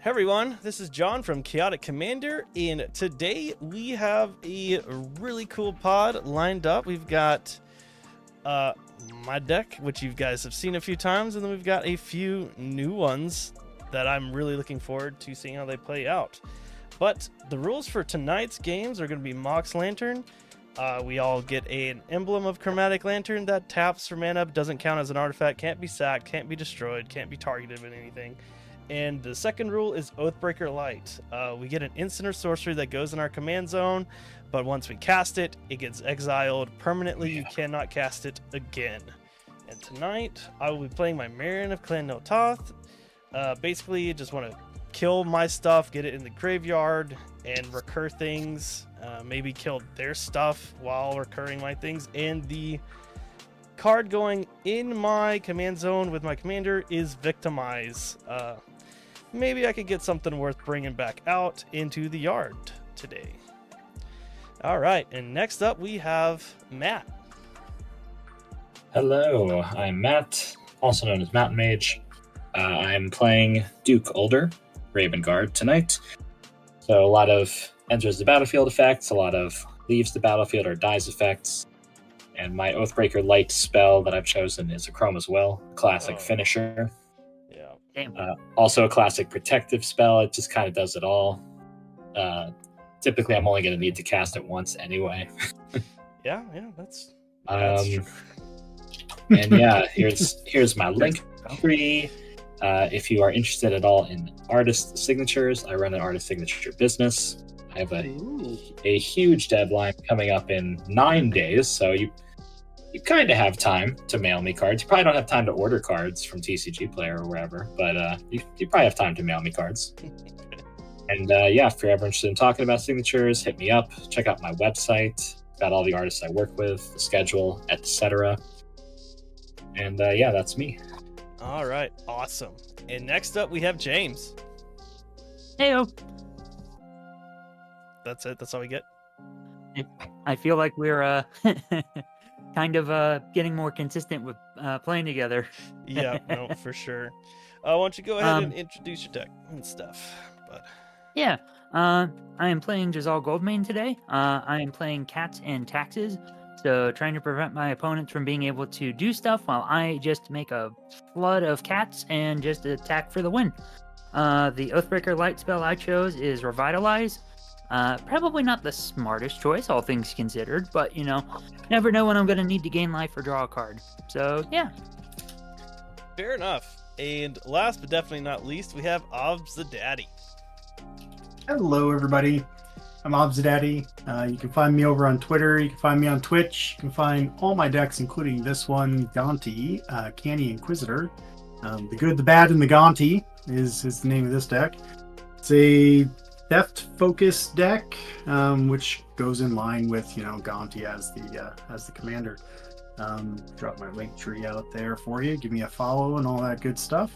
Hey everyone, this is John from Chaotic Commander, and today we have a really cool pod lined up. We've got my deck, which you guys have seen a few times, and then we've got a few new ones that I'm really looking forward to seeing how they play out. But the rules for tonight's games are going to be Mox Lantern. We all get an emblem of Chromatic Lantern that taps for mana, doesn't count as an artifact, can't be sacked, can't be destroyed, can't be targeted with anything. And the second rule is Oathbreaker Light. We get an instant or sorcery that goes in our command zone, but once we cast it, it gets exiled permanently. You cannot cast it again. And tonight, I will be playing my Marion of Clan Nototh. Basically, just want to kill my stuff, get it in the graveyard, and recur things. Maybe kill their stuff while recurring my things. And the card going in my command zone with my commander is Victimize. Maybe I could get something worth bringing back out into the yard today. All right, and next up we have Matt. Hello, I'm Matt, also known as Mountain Mage. I'm playing Duke Older, Raven Guard tonight. So a lot of enters the battlefield effects, a lot of leaves the battlefield or dies effects. And my Oathbreaker Light spell that I've chosen is a Chrome as well, classic finisher. Also a classic protective spell. It just kind of does it all. Typically, I'm only going to need to cast it once anyway. Yeah, that's true. And yeah, here's my link tree. If you are interested at all in artist signatures, I run an artist signature business. I have a huge deadline coming up in 9 days, so you kind of have time to mail me cards. You probably don't have time to order cards from TCG Player or wherever, but you probably have time to mail me cards. And yeah, if you're ever interested in talking about signatures, hit me up. Check out my website. Got all the artists I work with, the schedule, etc. And yeah, that's me. All right, awesome. And next up, we have James. Heyo. That's it. That's all we get. I feel like we're kind of getting more consistent with playing together. Yeah, no, for sure. Why don't you go ahead and introduce your deck and stuff? But yeah, I am playing Giselle Goldmane today. I am playing Cats and Taxes, so trying to prevent my opponents from being able to do stuff while I just make a flood of cats and just attack for the win. The Oathbreaker Light spell I chose is Revitalize. Probably not the smartest choice, all things considered, but, never know when I'm going to need to gain life or draw a card. So, yeah. Fair enough. And last but definitely not least, we have Obs the Daddy. Hello, everybody. I'm Obs the Daddy. You can find me over on Twitter. You can find me on Twitch. You can find all my decks, including this one, Gonti, Canny Inquisitor. The Good, the Bad, and the Gonti is the name of this deck. It's a theft-focused deck, which goes in line with Gonti as the commander. Drop my link tree out there for you. Give me a follow and all that good stuff.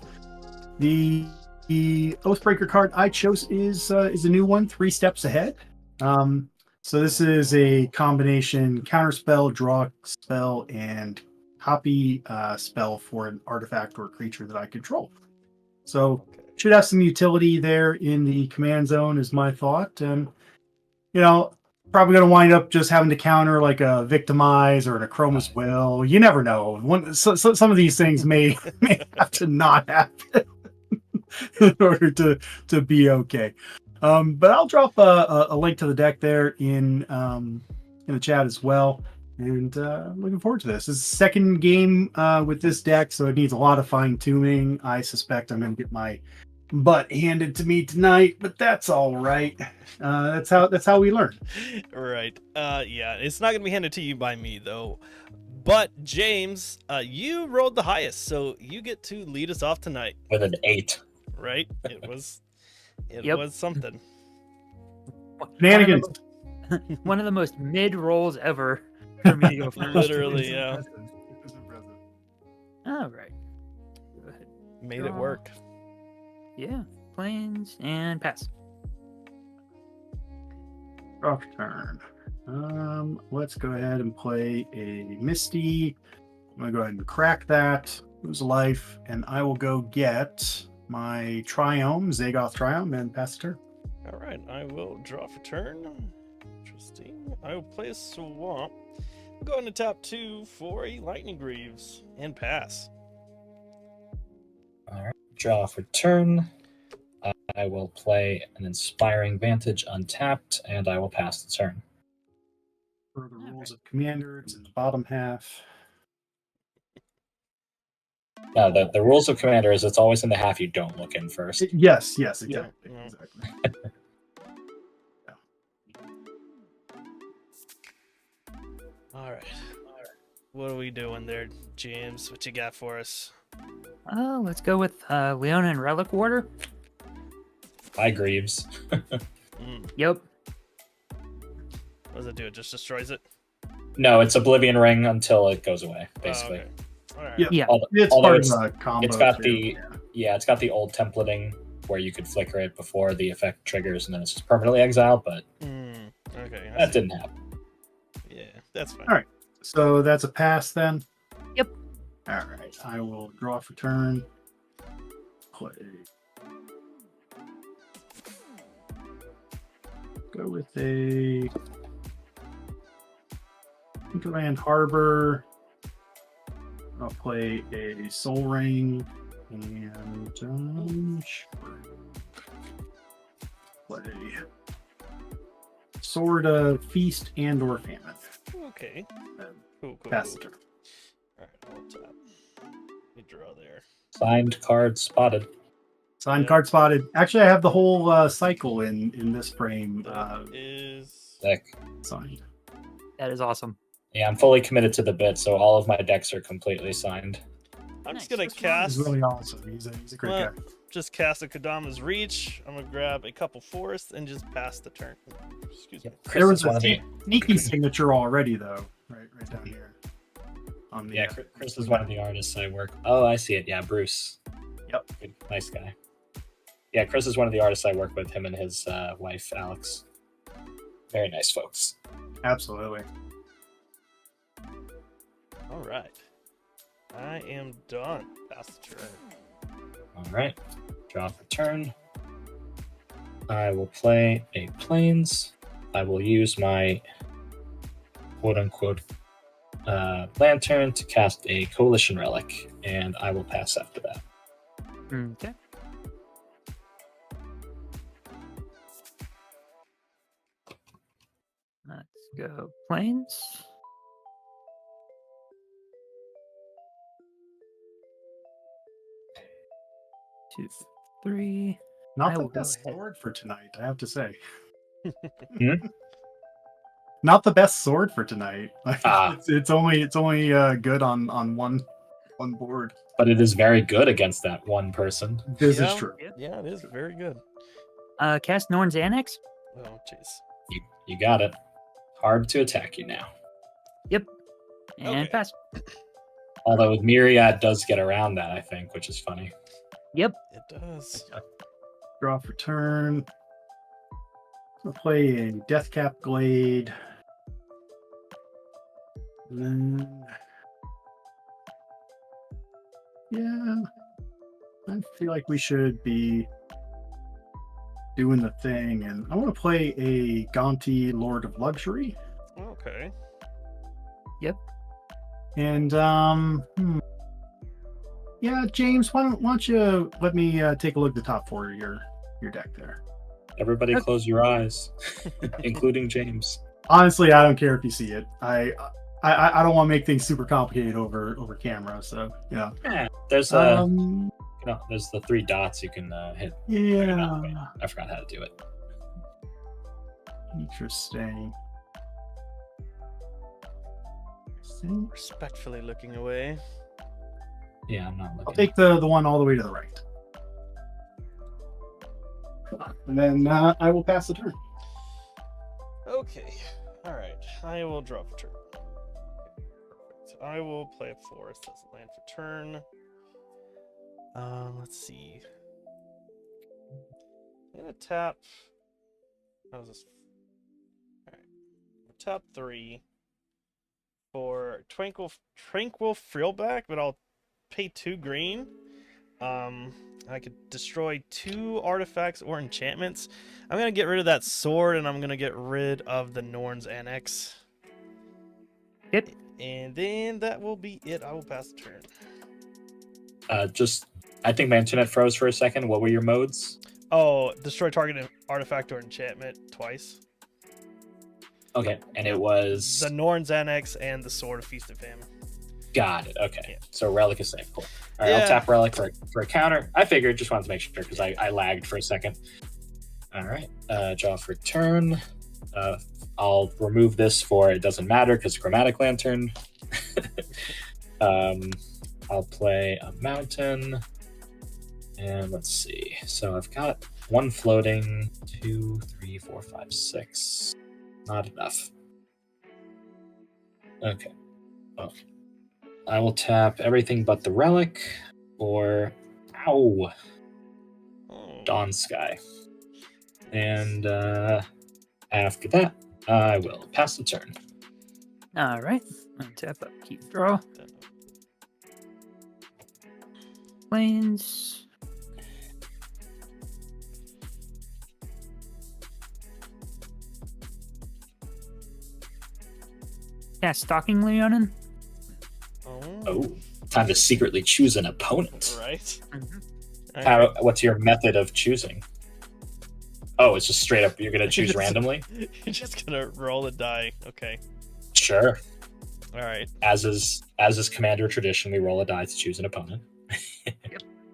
The Oathbreaker card I chose is a new one, 3 steps ahead. So this is a combination counterspell, draw spell, and copy spell for an artifact or creature that I control. So should have some utility there in the command zone is my thought. And, probably going to wind up just having to counter like a Victimize or an Achroma's Will. You never know. So some of these things may have to not happen in order to be okay. But I'll drop a link to the deck there in the chat as well. And looking forward to this. This is the second game with this deck, so it needs a lot of fine-tuning. I suspect I'm going to get my butt handed to me tonight, but that's all right. That's how we learn. Right. Yeah, it's not going to be handed to you by me, though. But, James, you rolled the highest, so you get to lead us off tonight. With an 8. Right? It was something. Shenanigans. One of the most mid rolls ever for me to go first. Literally, yeah. It was impressive. All right. Go ahead. Made it work. Yeah. Planes and pass. Draw turn. Let's go ahead and play a Misty. I'm gonna go ahead and crack that, lose a life, and I will go get my Triome, Zagoth Triome, and pass the turn. All right, I will draw for turn. Interesting. I will play a swamp. I'm going to tap 2 for a Lightning Greaves and pass. All right. Draw for turn. I will play an Inspiring Vantage untapped, and I will pass the turn. For the rules of Commander, it's in the bottom half. No, the rules of Commander is it's always in the half you don't look in first. Yes, exactly. Yeah. Exactly. All right. What are we doing there, James? What you got for us? Let's go with Leona and Relic Warder. Hi, Greaves. Yep. What does it do? It just destroys it? No, it's Oblivion Ring until it goes away, basically. Oh, okay. All right. Yeah. Yeah. It's Although part it's- of the combo. it's got too. the it's got the old templating where you could flicker it before the effect triggers and then it's just permanently exiled, but Okay. I that see. didn't happen. Yeah, that's fine. All right. So that's a pass then? Yep. All right. I will draw for turn. Play. Go with a Hinterland Harbor. I'll play a Soul Ring and sure. Play Sword of Feast and or Famine. Okay. Then Cool. pass the turn. All right, I'll tap. You draw there. Signed card spotted. Signed Yeah. card spotted. Actually, I have the whole cycle in this frame That is. Sick. signed. That is awesome. Yeah, I'm fully committed to the bit, so all of my decks are completely signed. I'm just Nice. gonna He's cast. really awesome. He's a great Well, guy. Just cast a Kodama's Reach. I'm gonna grab a couple forests and just pass the turn. Excuse me. Chris There was is one a of the sneaky signature already, though, right down here. On the, Chris is one of the artists I work. Oh, I see it. Yeah, Bruce. Yep. Good, nice guy. Yeah, Chris is one of the artists I work with. Him and his wife Alex. Very nice folks. Absolutely. All right. I am done. Pass the turn. All right. Draw for turn. I will play a Plains. I will use my quote-unquote lantern to cast a Coalition Relic, and I will pass after that. Okay. Let's go Plains. Two, three. Not I the will go best ahead. sword for tonight, I have to say. Hmm? Not the best sword for tonight. Ah. It's only good on one board. But it is very good against that one person. This is Yeah. true. Yeah, it is very good. Cast Norn's Annex. Oh, jeez. You got it. Hard to attack you now. And Okay. pass. Although Myriad does get around that, I think, which is funny. Yep. It does. Draw for turn. I'll play a Deathcap Glade. And then, yeah, I feel like we should be doing the thing, and I want to play a Gonti Lord of Luxury. Okay. And yeah, James, why don't you let me take a look at the top four of your deck there? Everybody Okay. close your eyes, including James. Honestly, I don't care if you see it. I don't want to make things super complicated over camera. So yeah. Yeah, there's there's the three dots you can hit. Yeah. I forgot how to do it. Interesting. Respectfully looking away. Yeah, I'm not looking. I'll take the one all the way to the right. And then I will pass the turn. Okay. All right. I will draw for turn. Perfect. I will play a forest as a land for turn. Let's see. I'm gonna tap. How's this? All right. Tap 3 for Tranquil Frillback, but I'll pay 2 green. I could destroy 2 artifacts or enchantments. I'm gonna get rid of that sword, and I'm gonna get rid of the Norn's Annex. Yep. And then that will be it. I will pass the turn. I think my internet froze for a second. What were your modes? Oh, destroy target artifact or enchantment twice. Okay, and it was The Norn's Annex and the Sword of Feast and Famine. got it. Okay, Yeah. so relic is safe. Cool. All right, Yeah. I'll tap relic for a counter. I figured, just wanted to make sure because I lagged for a second. All right, draw for turn. I'll remove this for it doesn't matter because Chromatic Lantern. I'll play a mountain, and let's see. So I've got 1 floating, 2, 3, 4, 5, 6. Not enough. Okay. Well, I will tap everything but the relic, or ow, Oh. Dawn Sky, and after that, I will pass the turn. All right. Untap up, keep draw. Plains. Yeah, Stalking Leonin. Oh, time to secretly choose an opponent. Right. Mhm. What's your method of choosing? Oh, it's just straight up. You're gonna choose randomly. You're just gonna roll a die. Okay. Sure. All right. As is Commander tradition, we roll a die to choose an opponent.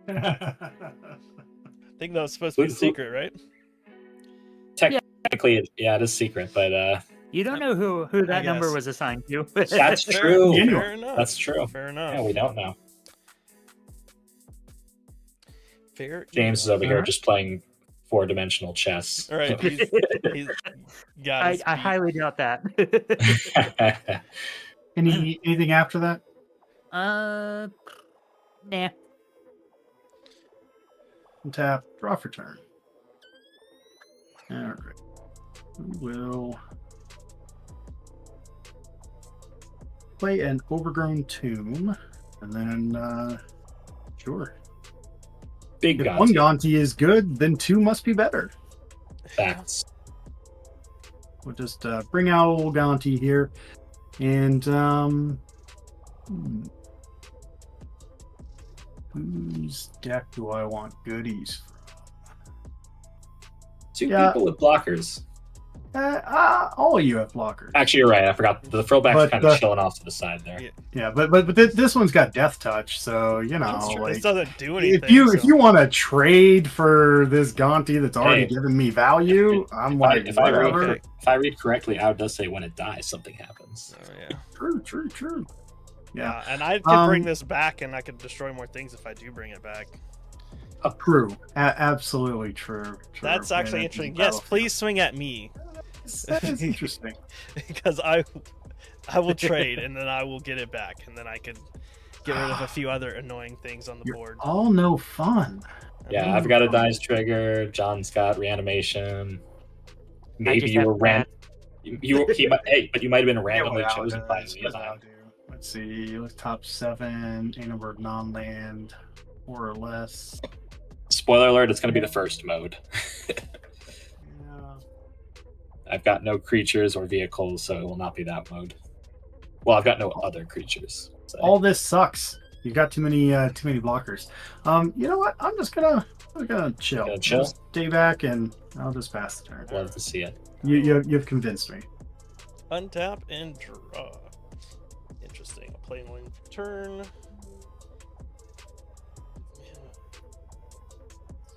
I think that was supposed to be a secret, right? Technically, yeah, it is secret, but You don't know who that number guess. was assigned to. that's true. Fair enough. That's true. Fair enough. Yeah, we don't know. Fair. James is over here Alright. just playing 4-dimensional chess. All right. He's got his I beat. highly doubt that. Anything after that? Nah. Tap, draw for turn. All right. We will play an Overgrown Tomb, and then sure. Big If gods. one Gonti is good, then 2 must be better. Facts. We'll just bring out old Gonti here, and whose deck do I want goodies from? 2 Yeah. people with blockers. All of you have blockers. Actually, you're right. I forgot. The throwback's But, kind of chilling off to the side there. Yeah. Yeah, but this one's got Death Touch, so you know, That's true. like This doesn't do anything. if you want to trade for this Gonti that's already Hey. given me value, I'm like, If whatever. I read correctly, Owl does say when it dies, something happens. Oh, yeah. True. Yeah, And I could bring Um, this back, and I could destroy more things if I do bring it back. true. Absolutely true. That's Yeah, actually that's interesting. Yes, battlefield. please swing at me, That's interesting. because I will trade, and then I will get it back, and then I could get rid of a few other annoying things on the You're board. all no fun. Yeah, I've got a dice trigger. John's got reanimation. Maybe just you have were but you might have been randomly Yeah, chosen by does, me. what I'll do. Let's see. Let's top 7, Annenberg non-land, 4 or less. Spoiler alert: it's going to be the first mode. Yeah. I've got no creatures or vehicles, so it will not be that mode. Well, I've got no other creatures. So. All this sucks. You got too many blockers. You know what? I'm just gonna chill. Gonna chill? I'll stay back and I'll just pass the turn. Love to see it. You've convinced me. Untap and draw. Interesting. I'll play one turn.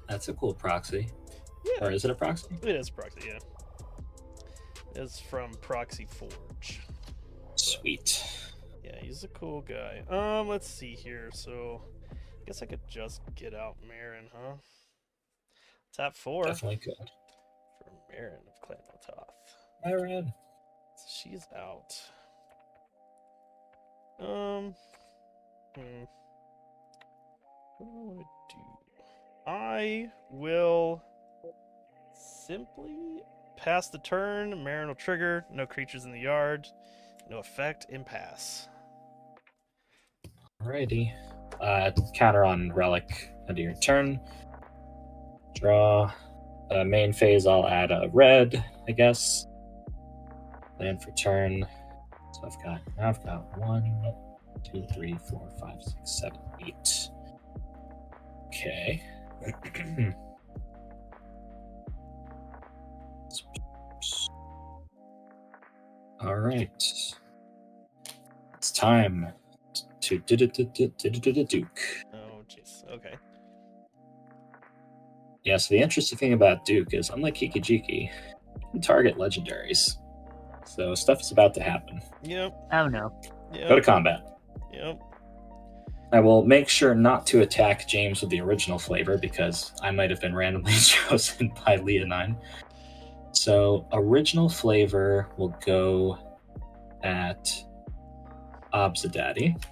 That's a cool proxy. Yeah, Or is it a proxy? it is proxy. Yeah, it's from Proxy Forge. Sweet. Yeah, he's a cool guy. Let's see here. So, I guess I could just get out Marin, huh? Tap 4 Definitely good. for Marin of Clan Toth. Myron. She's out. What do I want to do? I will simply pass the turn. Marin will trigger. No creatures in the yard. No effect. Impasse. Alrighty. Counter on relic. End of your turn. Draw. Main phase, I'll add a red, I guess. Land for turn. So I've got 1, 2, 3, 4, 5, 6, 7, 8. Okay. All right. It's time to Duke. Oh, jeez. Okay. Yeah, so the interesting thing about Duke is, unlike Kikijiki, you can target legendaries. So stuff is about to happen. Yep. Oh no. Yep. Go to combat. Yep. I will make sure not to attack James with the original flavor because I might have been randomly chosen by Leonine. So original flavor will go at Obsidaddy.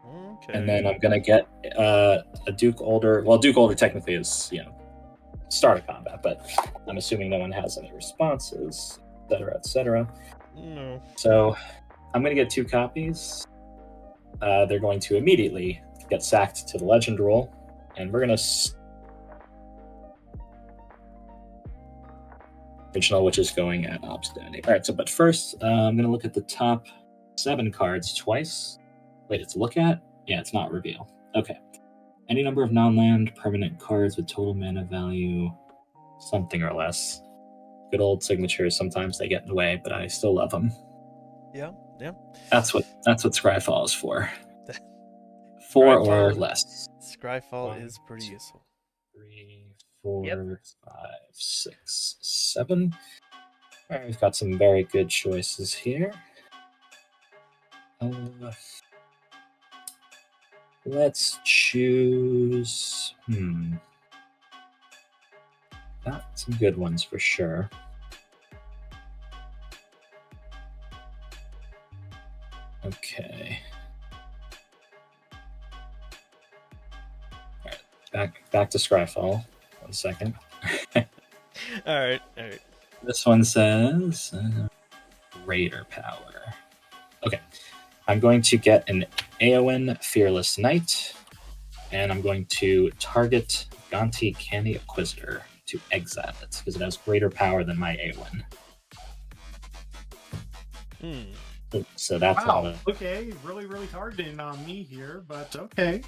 Okay. And then I'm gonna get a Duke Older. Well, Duke Older technically is, start of combat, but I'm assuming no one has any responses, etc., etc. No. So I'm gonna get 2 copies. They're going to immediately get sacked to the legend roll, and we're gonna original, which is going at Obsidaddy. All right. So, but first, I'm gonna look at the top 7 cards twice. Wait, it's look at? Yeah, it's not reveal. Okay. Any number of non-land permanent cards with total mana value something or less. Good old signatures. Sometimes they get in the way, but I still love them. Yeah. Yeah. That's what Scryfall is for. 4 or less. Scryfall 1, is pretty useful. 3, 4, Yep. 5, 6, 7. All right, we've got some very good choices here. Let's choose. Got some good ones for sure. Okay. All right, back to Scryfall. 1 second. All right. This one says Raider Power. Okay. I'm going to get an Aowen Fearless Knight, and I'm going to target Gonti Canny Inquisitor to exile it, because it has greater power than my Aowen. So that's Wow. Okay, really targeting on me here, but okay.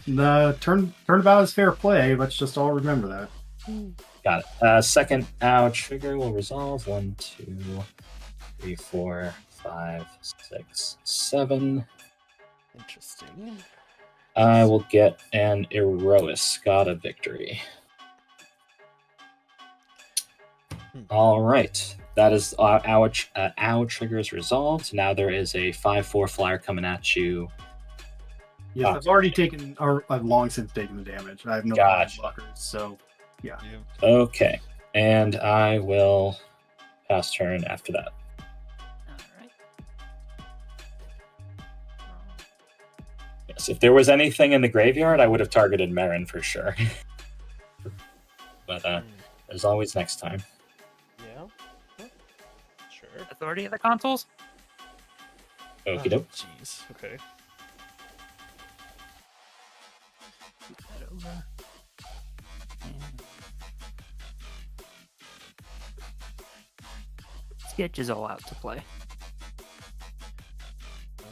The turnabout is fair play. Let's just all remember that. Got it. Second ow trigger will resolve. 1, 2, 3, 4, 5, 6, 7. Interesting. I will get an Erois, God of Victory. All right. That is our triggers resolved. Now there is a 5/4 flyer coming at you. Yes, I've already taken, or I've long since taken the damage. I have no Gotcha. blockers, so yeah. Okay. And I will pass turn after that. Alright. Yes, if there was anything in the graveyard, I would have targeted Marin for sure. But there's always next time. Yeah. Sure. Authority of the consoles? Okie doke. Jeez. Okay. Flip that over. And Sketch is all out to play.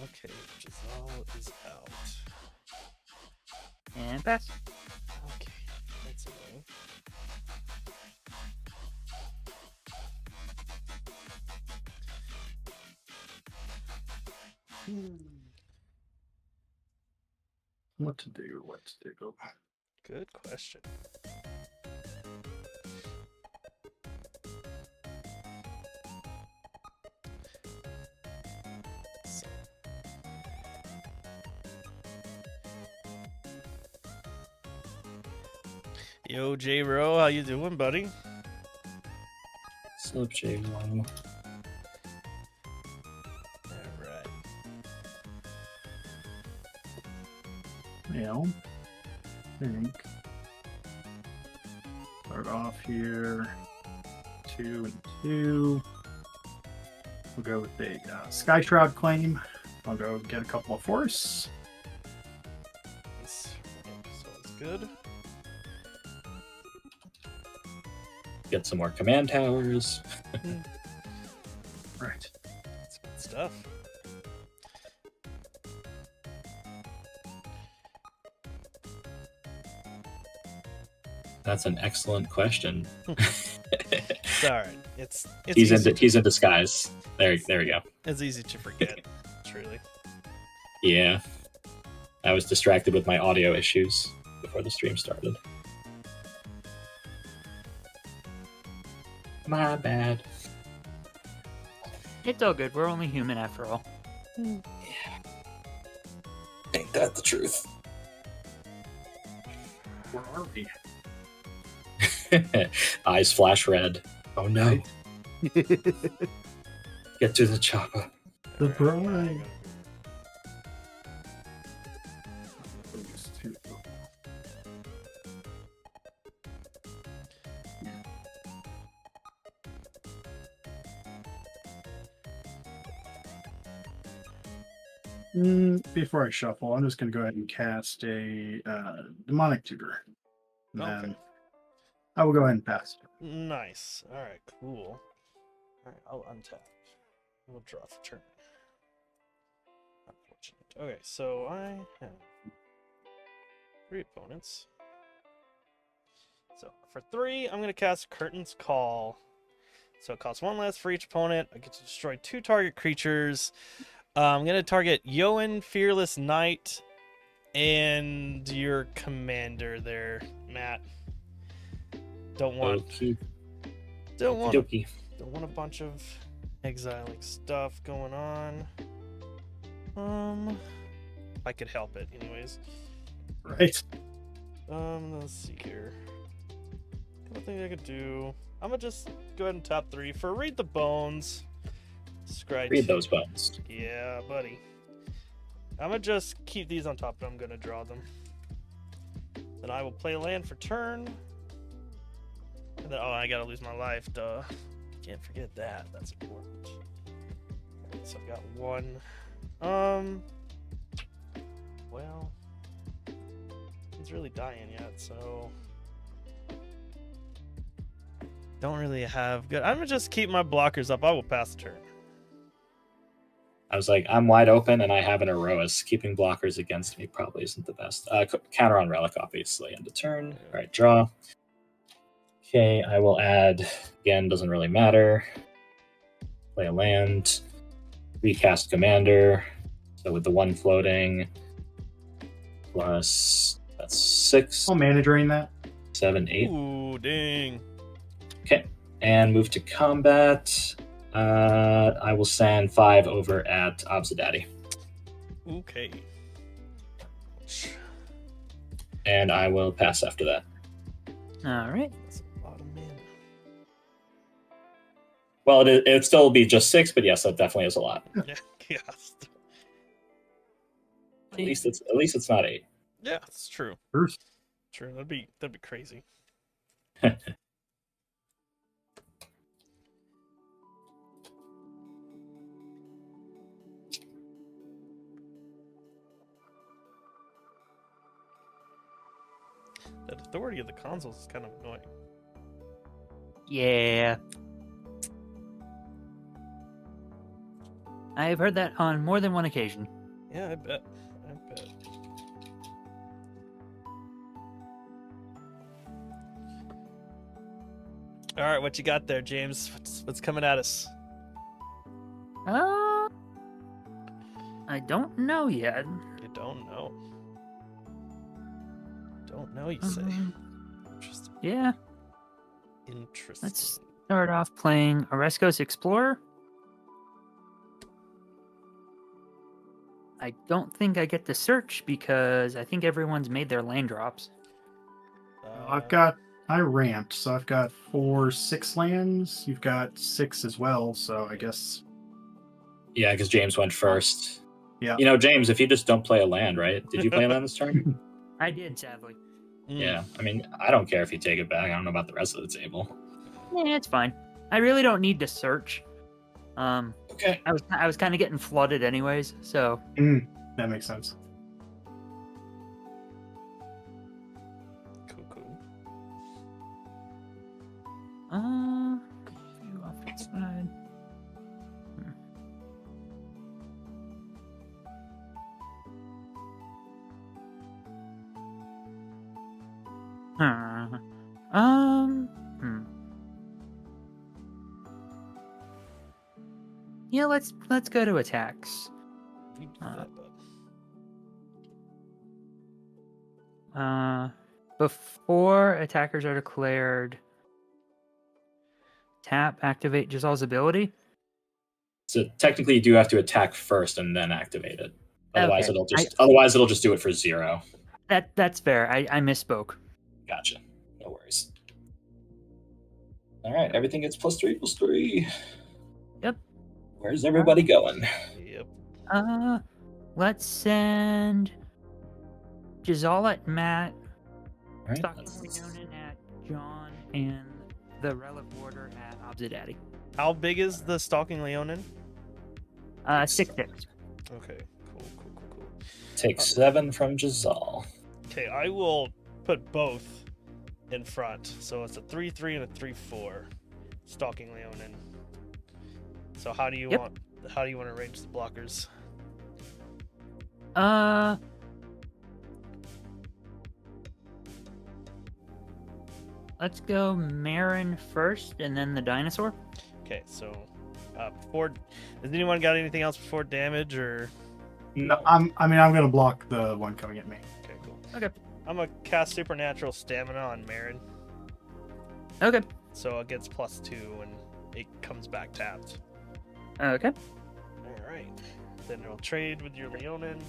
Okay. Giselle is out. And pass. Okay. That's annoying. What to do? Good question. So. Yo, J-Ro, how you doing, buddy? Slip J1. Alright. Well, I think start off here 2 and 2. We'll go with a Sky Shroud claim. I'll go get a couple of force. Nice. Yep, so it's good. Get some more command towers. Right. That's good stuff. That's an excellent question. It's all right. It's He's easy he's in disguise. There we go. it's easy to forget. Truly. Yeah. I was distracted with my audio issues before the stream started. My bad. It's all good. We're only human after all. Ain't that the truth? Where are we? Eyes flash red. Oh no. Get to the chopper. The All right, bride. Before I shuffle, I'm just going to go ahead and cast a demonic tutor. And Okay. then I will go ahead and pass. Nice. All right, cool. All right, I'll untap. We'll draw for turn. Unfortunate. Okay, so I have 3 opponents. So for 3, I'm going to cast Curtain's Call. So it costs 1 less for each opponent. I get to destroy 2 target creatures. I'm going to target Yoan, Fearless Knight, and your commander there, Matt. Don't want Okie don't dokie. want a bunch of exiling stuff going on. If I could help it, anyways. Right. Let's see here. I think I could do. I'm gonna just go ahead and top 3 for Read the Bones. Scry Read 2. those bones. Yeah, buddy. I'm gonna just keep these on top, but I'm gonna draw them. Then I will play land for turn. And then, I gotta lose my life, duh. Can't forget that. That's important. Alright, so I've got 1. Well, he's really dying yet, so don't really have good. I'm gonna just keep my blockers up. I will pass the turn. I was like, I'm wide open and I have an Erois. Keeping blockers against me probably isn't the best. Counter on Relic, obviously, end of turn. All right, draw. Okay, I will add, again, doesn't really matter. Play a land. Recast Commander. So with the 1 floating, plus, that's 6, I'll mana drain that. 7, 8. Ooh, dang. Okay, and move to combat. I will sand 5 over at Obsidati. Okay. And I will pass after that. All right. That's a lot of mana. Well, it'd still be just 6, but yes, that definitely is a lot. Yeah, yes. At least it's not 8. Yeah, it's true. First. True. That'd be crazy. That authority of the consoles is kind of annoying. Yeah. I've heard that on more than one occasion. Yeah, I bet. All right, what you got there, James? What's coming at us? I don't know yet. You don't know. Don't know, you say. Interesting. Yeah. Interesting. Let's start off playing Oreskos Explorer. I don't think I get to search because I think everyone's made their land drops. I ramped, so I've got 6 lands. You've got 6 as well, so I guess. Yeah, because James went first. Yeah. You know, James, if you just don't play a land, right? Did you play a land this turn? I did, sadly. Yeah. I mean, I don't care if you take it back. I don't know about the rest of the table. Yeah, it's fine. I really don't need to search. Okay. I was kind of getting flooded anyways, so That makes sense. Huh. Um. Yeah, let's go to attacks. You do that, bud. Before attackers are declared, tap activate Gisele's ability. So technically, you do have to attack first and then activate it. Otherwise, Okay. it'll just do it for 0. That's fair. I misspoke. Gotcha. No worries. All right, everything gets +3 + 3. Yep. Where's everybody going? Yep. Let's send Giselle at Matt, All right, Stockton Leonin at John, and the Relic Warder at Obzidaddy. How big is the Stalking Leonin? 6/6. Okay, cool. take 7 from Giselle. Okay, I will put both in front. So it's a 3/3 and a 3/4. Stalking Leonin. So how do you want to arrange the blockers? Let's go Marin first, and then the dinosaur. Okay, so before, has anyone got anything else before damage or? No, I'm gonna block the one coming at me. Okay, cool. Okay. I'm gonna cast Supernatural Stamina on Marin, Okay. so it gets +2 and it comes back tapped. Okay. All right. Then it'll trade with your Leonin.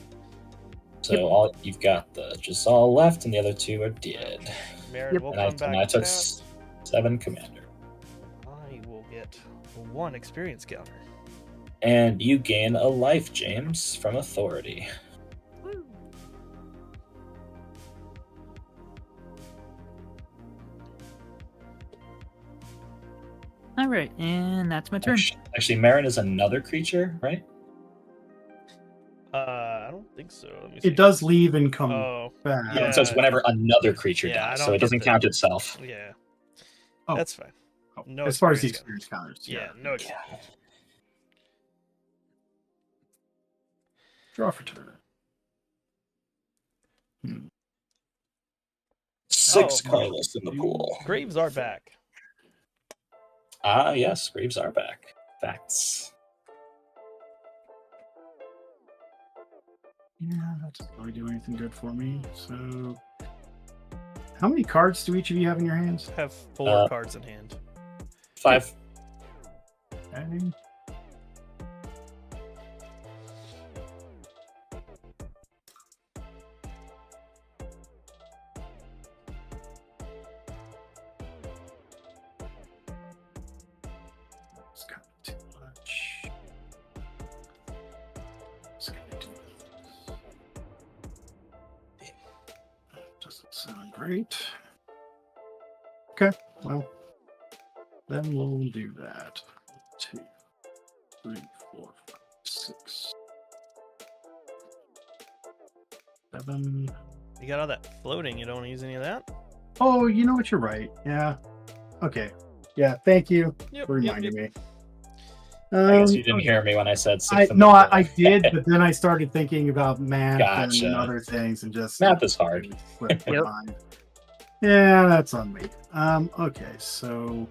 So you've got the Giselle left, and the other 2 are dead. Marin will And come back I took tapped. 7 commander. I will get 1 experience counter. And you gain a life, James, from Authority. Woo. All right, and that's my turn. Actually, Marin is another creature, right? I don't think so. Let me see. It does leave and come Oh, back. Yeah, it says whenever another creature Yeah, I dies, don't so it get doesn't the- count itself. yeah. Oh. That's fine. Oh, No as far as the experience experience counters. Yeah, no experience. Draw for turn. 6 Oh. Carlos in the pool. Graves are back. Ah, yes, Graves are back. Facts. Yeah, that doesn't really do anything good for me. So, how many cards do each of you have in your hands? I have 4 cards in hand. 5. Okay. It's kind of too much. It's gonna do this. Doesn't sound great. Okay, well, then we'll do that. 2, 3, 4, 5, 6, 7. You got all that floating. You don't want to use any of that? Oh, you know what? You're right. Yeah. Okay. Yeah. Thank you Yep. for reminding me. I guess you didn't hear me when I said 6. I did, but then I started thinking about math Gotcha. and other things, and just Math is hard. slipped my Yep. mind. Yeah, that's on me. Okay, so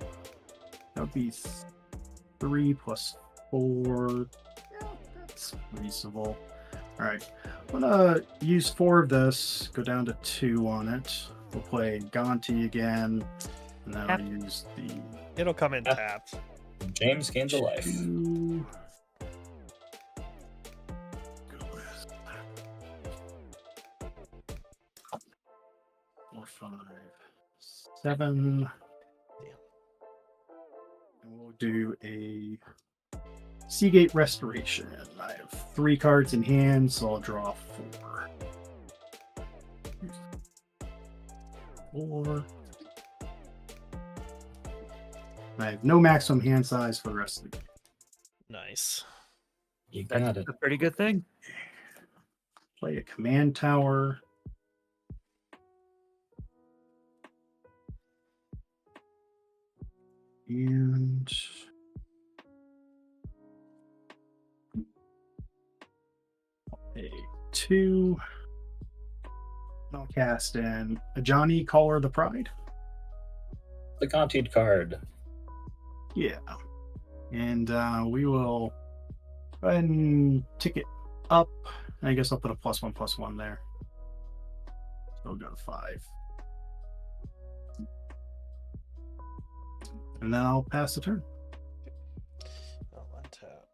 that would be 3 plus 4. Yeah, that's reasonable. All right, I'm gonna use 4 of this. Go down to 2 on it. We'll play Gonti again, and then I'll Yep. use the It'll come in Yeah. tapped. James gains a life. 2. Go with 4, 5, 7. And we'll do a Seagate Restoration. I have 3 cards in hand, so I'll draw 4. 4. I have no maximum hand size for the rest of the game. Nice. You That's got it. a pretty good thing. Play a command tower. And a 2. I'll cast an Ajani, Caller of the Pride. The Conteed card. Yeah. And we will go ahead and tick it up. I guess I'll put a +1/+1 there. So we'll go to 5. And then I'll pass the turn. I'll untap.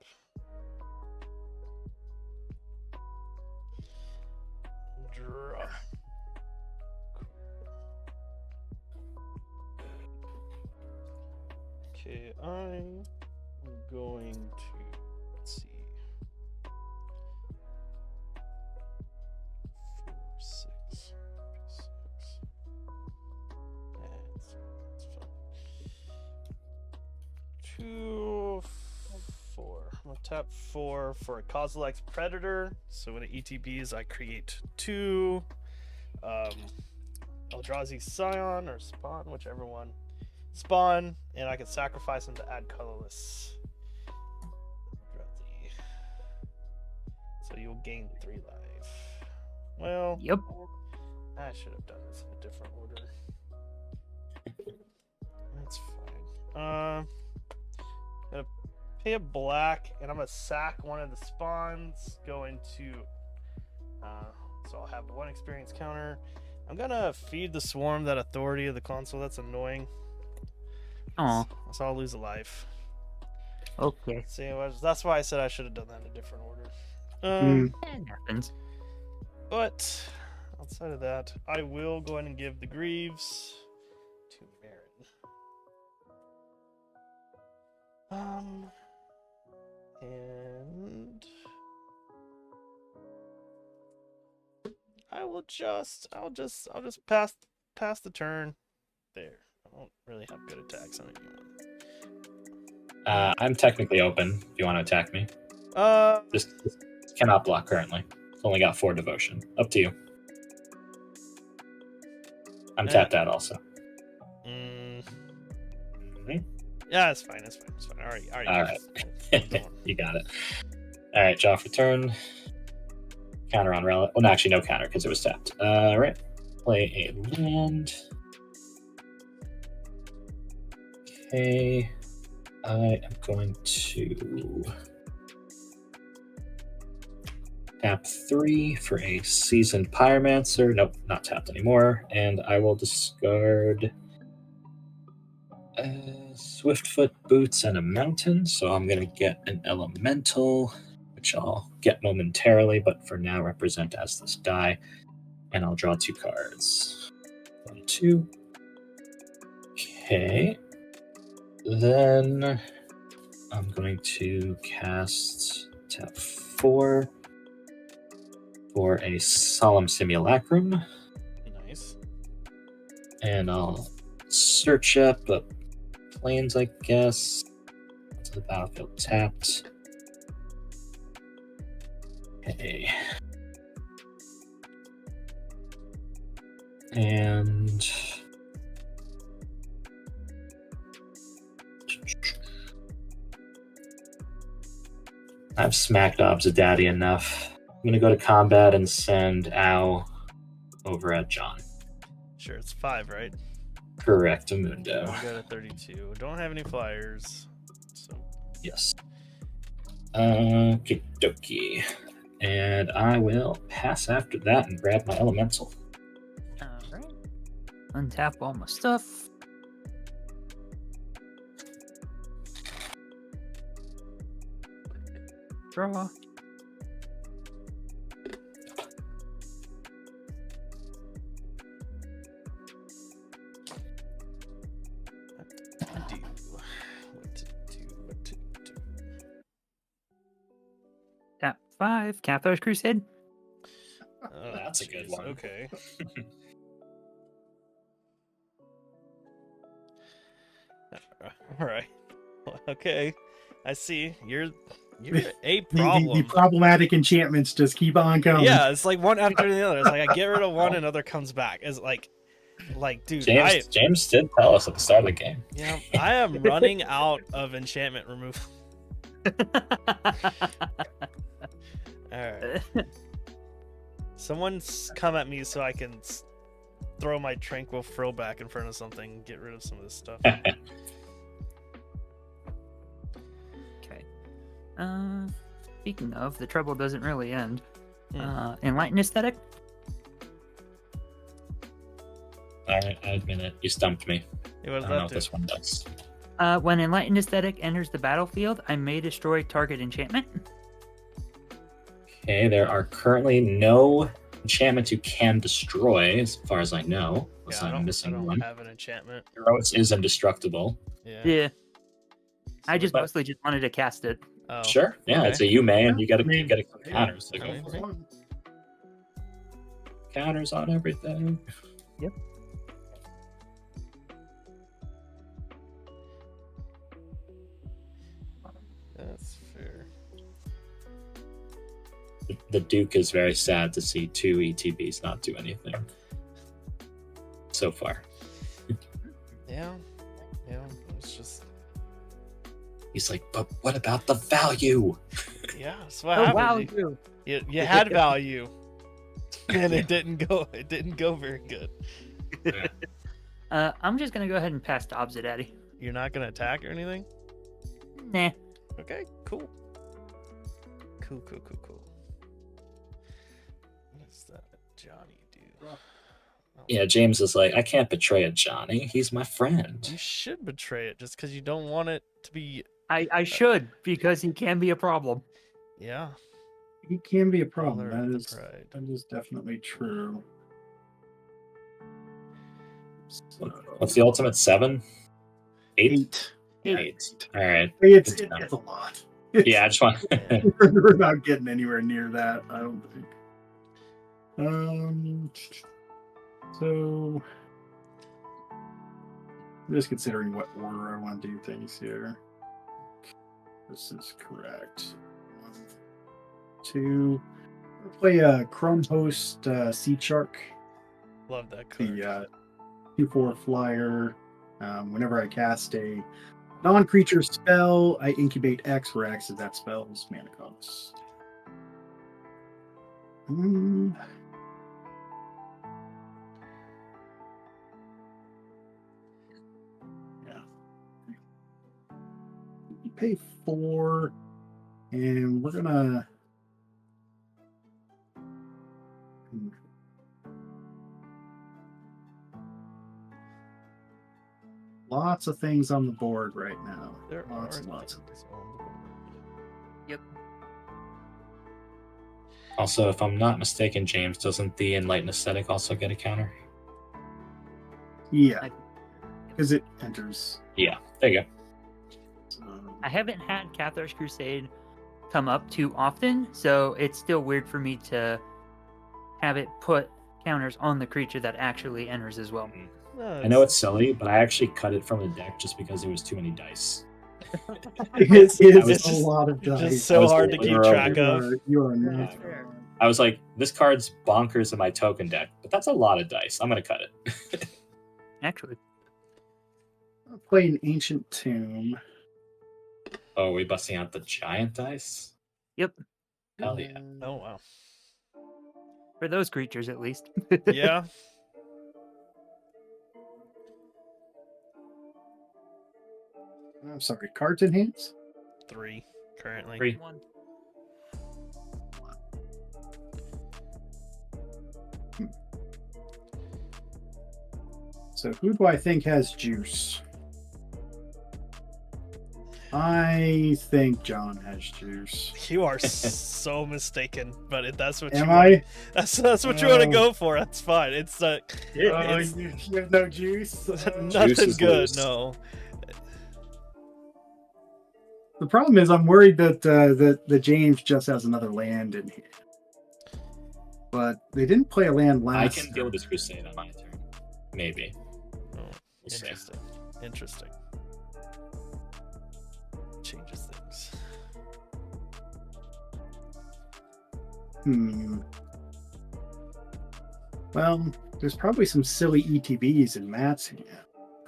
Draw. Okay, I'm going to, let's see. 4, 6, 6. That's fine. 2, 4. I'm gonna tap 4 for a Kozilek's Predator. So when it ETBs, I create 2 Eldrazi Scion or Spawn, whichever one. Spawn, and I can sacrifice them to add colorless. Eldrazi. So you'll gain 3 life. Well, Yep. I should have done this in a different order. That's fine. Gonna pay a black, and I'm gonna sack one of the spawns. Going to, so I'll have 1 experience counter. I'm gonna feed the swarm that authority of the console. That's annoying. Oh, So I'll lose a life. okay. See, that's why I said I should have done that in a different order. It happens. But outside of that, I will go ahead and give the Greaves to Marin. And I'll just pass the turn. There. I don't really have good attacks on anyone. I'm technically open if you want to attack me. Just cannot block currently. It's only got 4 devotion. Up to you. I'm tapped out also. Yeah, it's fine. It's fine. All right. You got it. All right, draw for turn. Counter on relic. Well, no, actually, no counter because it was tapped. All right. Play a land. Okay. I am going to tap 3 for a Seasoned Pyromancer. Nope, not tapped anymore. And I will discard Swiftfoot Boots and a Mountain. So I'm going to get an Elemental, which I'll get momentarily, but for now represent as this die. And I'll draw 2 cards. 1, 2. Okay. Then I'm going to cast tap 4 for a Solemn Simulacrum. Nice. And I'll search up planes, I guess. To the battlefield tapped. Okay. And I've smacked Obsidaddy enough. I'm gonna go to combat and send Ow over at John. Sure, it's 5, right? Correct, Amundo. I'll go to 32. Don't have any flyers, so Yes. Okie dokie. And I will pass after that and grab my elemental. Alright. Untap all my stuff. Draw. what to do. Tap 5. Cathars Crusade. Oh, That's a good jeez, one. Okay. All right. Okay. I see. You're a problem. The problematic enchantments just keep on coming. Yeah, it's like one after the other. It's like I get rid of one, another comes back. It's like dude, James did tell us at the start of the game. yeah, I am running out of enchantment removal. All right. Someone's come at me so I can throw my tranquil frill back in front of something and get rid of some of this stuff. Okay. Speaking of, the trouble doesn't really end. Hmm. Enlightened aesthetic. All right, I admit it. You stumped me. Hey, what I does don't know that what do? this one does. When enlightened aesthetic enters the battlefield, I may destroy target enchantment. Okay, there are currently no enchantments you can destroy, as far as I know. Unless Yeah, I'm I missing don't one. have an enchantment. Heroes is indestructible. Yeah. Yeah. I So- just but- mostly just wanted to cast it. Oh, Sure, yeah, okay. it's a you may, and you got I mean, to yeah. counters. So I go mean, for it. Counters on everything. That's fair. The Duke is very sad to see 2 ETBs not do anything so far. Yeah. Yeah. It's just. He's like, but what about the value? Yeah. That's what Oh happened. wow, You had value, and it didn't go. It didn't go very good. I'm just gonna go ahead and pass to Obza Daddy. You're not gonna attack or anything. Nah. Okay. Cool. Cool. Cool. Cool. Cool. What does that Johnny do? Yeah, James is like, I can't betray a Johnny. He's my friend. You should betray it just because you don't want it to be. I should, because he can be a problem. Yeah. He can be a problem. Father of the That pride. is definitely true. What's the ultimate? 7? 8? 8. 8. All right. It's a lot. Yeah, I just want. Yeah. We're not getting anywhere near that, I don't think. So I'm just considering what order I want to do things here. This is correct. 1, 2. I'll play a Chrome Host Sea Shark, Love that card. the 2/4 flyer. Whenever I cast a non-creature spell, I incubate X, where X is that spell's mana cost. Yeah. You pay 4, and we're gonna. Lots of things on the board right now. There Lots are and lots of things on the board. Yep. Also, if I'm not mistaken, James, doesn't the Enlightened Aesthetic also get a counter? Yeah, because it enters. Yeah, there you go. I haven't had Cathars Crusade come up too often, so it's still weird for me to have it put counters on the creature that actually enters as well. No, I know it's silly, but I actually cut it from the deck just because it was too many dice. It is It's a lot of dice. just so was hard to keep literally- track of. You are not. Yeah. Fair. I was like, this card's bonkers in my token deck, but that's a lot of dice. I'm going to cut it. Actually, I'll play an Ancient Tomb. Oh, are we busting out the giant dice? Yep. Hell yeah. Oh wow. for those creatures at least. Yeah. I'm sorry, cards in hands? 3 currently. 3. One. So who do I think has juice? I think John has juice. You are so mistaken, but if that's what Am you I? that's what you want to Oh. go for. That's fine. It's it's You have no juice? nothing is good. loose. No. The problem is, I'm worried that the James just has another land in here. But they didn't play a land I last. can deal with this Crusade on my turn. Maybe. Oh, We'll see. interesting. Interesting. Changes things. Well, there's probably some silly ETBs in Matt's hand.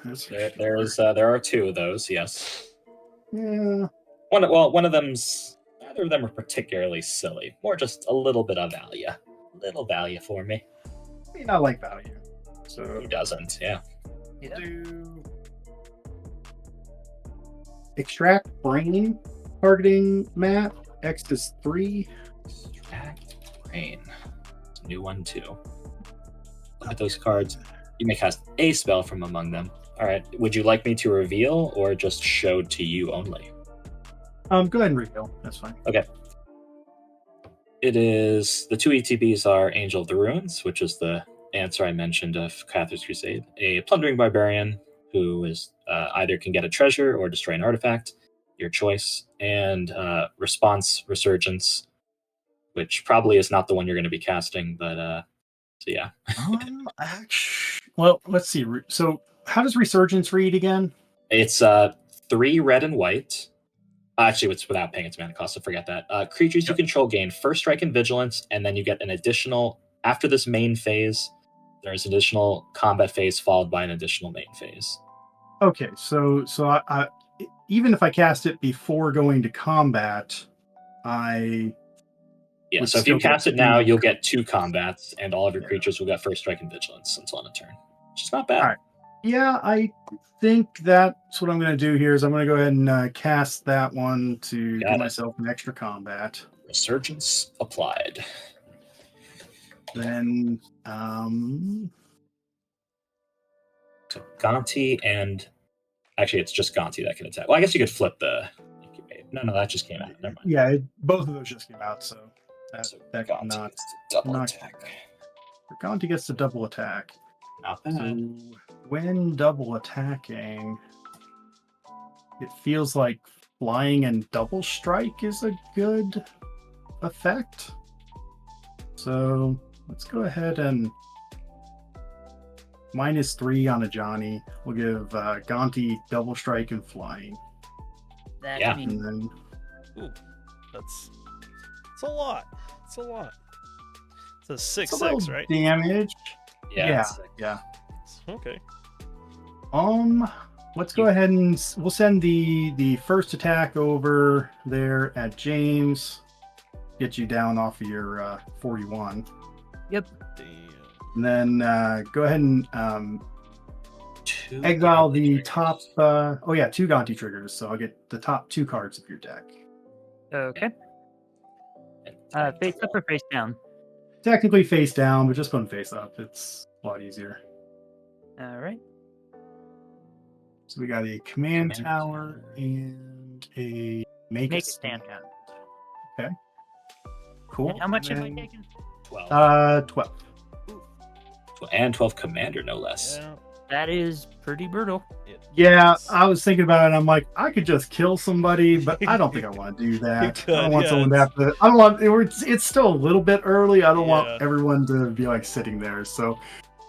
That's for sure. There are 2 of those, yes. Yeah. One of them's, neither of them are particularly silly. More just a little bit of value. Little value for me. I mean, I like value. So Who doesn't? Yeah. do extract brain targeting Matt. X is 3. Extract Brain. It's a new one too. Look at those cards. You may cast a spell from among them. All right. Would you like me to reveal or just show to you only? Go ahead and reveal. That's fine. Okay. It is the 2 ETBs are Angel of the Ruins, which is the answer I mentioned of Catherine's Crusade, a plundering barbarian who is either can get a treasure or destroy an artifact, your choice, and Response Resurgence, which probably is not the one you're going to be casting, but so yeah. Well, let's see. So, how does Resurgence read again? It's 3 red and white. Actually, it's without paying its mana cost, so forget that. Creatures you control gain first strike and vigilance, and then you get an additional, after this main phase, there's an additional combat phase followed by an additional main phase. Okay, so I even if I cast it before going to combat, I Yeah, would so if you still cast get it now, 2. you'll get 2 combats, and all of your Yeah. creatures will get first strike and vigilance until end of turn. Which is not bad. All right. Yeah, I think that's what I'm going to do here. Is I'm going to go ahead and cast that one to Got give it. myself an extra combat. Resurgence applied. Then, So Gonti and actually, it's just Gonti that can attack. Well, I guess you could flip the incubate. No, that just came out. Never mind. yeah, both of those just came out, so So that Gonti cannot. gets to double not- attack. Gonti gets to double attack. Not So bad. when double attacking, it feels like flying and double strike is a good effect. So let's go ahead and -3 on a Johnny. We'll give Gonti double strike and flying. That Yeah. means And then Ooh, it's a lot. It's a lot. It's a 6/6, it's a little right? damage. Yeah. Yeah. it's like- Yeah. Okay. Let's go ahead and we'll send the first attack over there at James. Get you down off of your 41. Damn. And then go ahead and 2 exile the triggers. top. 2 Gonti triggers. So I'll get the top 2 cards of your deck. okay. Face up or face down? Technically face down, but just put them face up. It's a lot easier. All right. So we got a command Command tower tower. and a make, Make a a stand. stand. Okay. Cool. And how much am I And then, taking? 12. 12. And 12 commander, no less. Yeah. That is pretty brutal. Yeah, I was thinking about it. And I'm like, I could just kill somebody, but I don't think I want to do that. could, I don't want yeah, someone to have to. I don't want. It's still a little bit early. I don't Yeah. want everyone to be like sitting there. So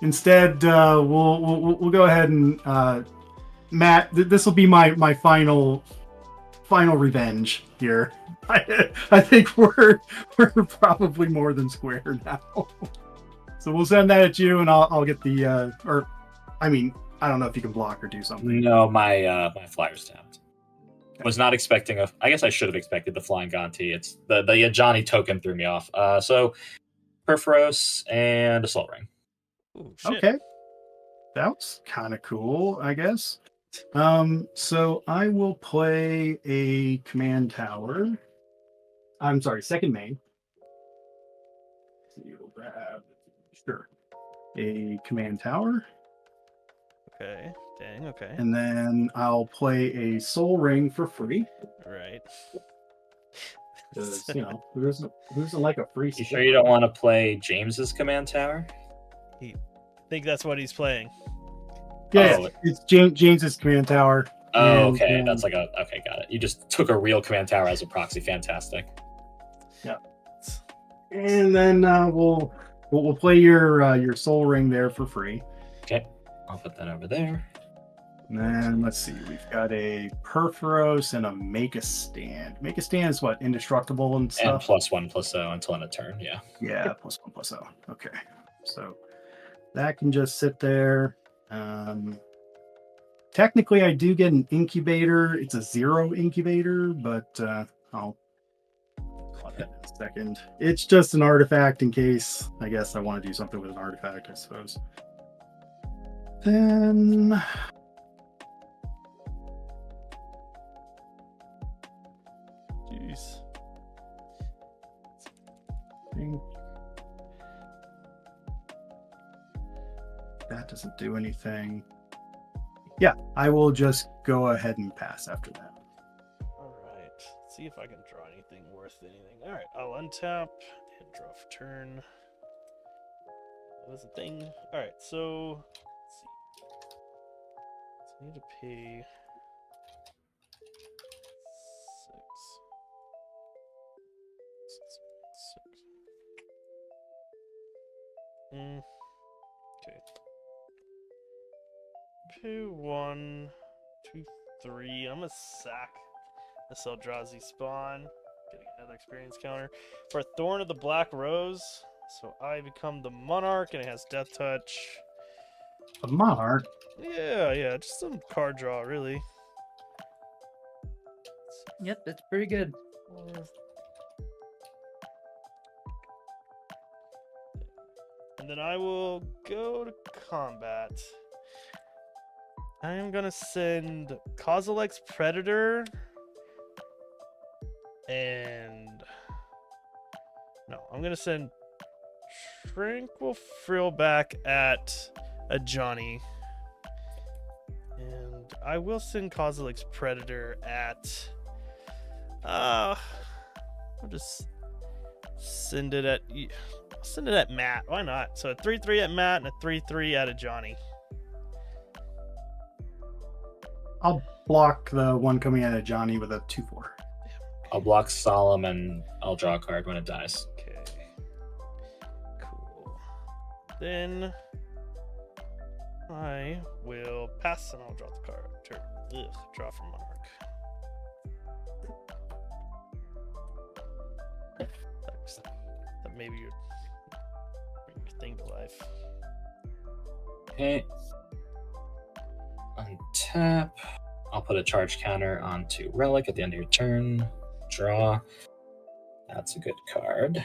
instead, we'll go ahead and Matt. This will be my final revenge here. I think we're probably more than square now. So we'll send that at you, and I'll get the I don't know if you can block or do something. No, my flyer's tapped. Was not expecting I guess I should have expected the flying Gonti. It's the Johnny token threw me off. So Perforos and Assault Ring. Ooh, shit. Okay, that was kind of cool, I guess. So I will play a command tower. I'm sorry, second main. So you'll grab, sure, a command tower, Okay. Dang. Okay. and then I'll play a soul ring for free. Right. Because who doesn't like a free? You sure you don't want to play James's command tower? I think that's what he's playing. Yeah, Oh. it's James's command tower. Oh, And, okay. That's like okay, got it. You just took a real command tower as a proxy. Fantastic. And then we'll play your soul ring there for free. Okay, I'll put that over there. And then let's see, we've got a Perforos and a Make a Stand. Make a Stand is what, indestructible and And stuff? +1/+0 until end of turn. Yeah. Yeah, +1/+0. Okay. So that can just sit there. Technically I do get an incubator. It's a 0 incubator, but I'll plot that in a second. It's just an artifact in case I guess I want to do something with an artifact, I suppose. Then Jeez. I think that doesn't do anything. Yeah, I will just go ahead and pass after that. All right. Let's see if I can draw anything worth anything. All right. I'll untap and draw for turn. That was a thing. All right. So let's see. So I need to pay 6. Okay. Pay 1, 2, 3. I'm gonna sack this Eldrazi spawn. Getting another experience counter. For a Thorn of the Black Rose. So I become the Monarch and it has Death Touch. A monarch. Yeah, just some card draw, really. Yep, that's pretty good. And then I will go to combat. I am gonna send Kozilek's Predator and no, I'm gonna send Tranquil Frill back at a Johnny. And I will send Kozilek's Predator at I'll just send it at Matt. Why not? So a 3/3 at Matt and a 3/3 at a Johnny. I'll block the one coming out of Johnny with a 2/4. I'll block Solemn and I'll draw a card when it dies. Okay. Cool. Then I will pass and I'll draw the card. Draw from Monarch. That maybe you'd bring your thing to life. Okay. Untap. I'll put a charge counter onto Relic at the end of your turn. Draw. That's a good card.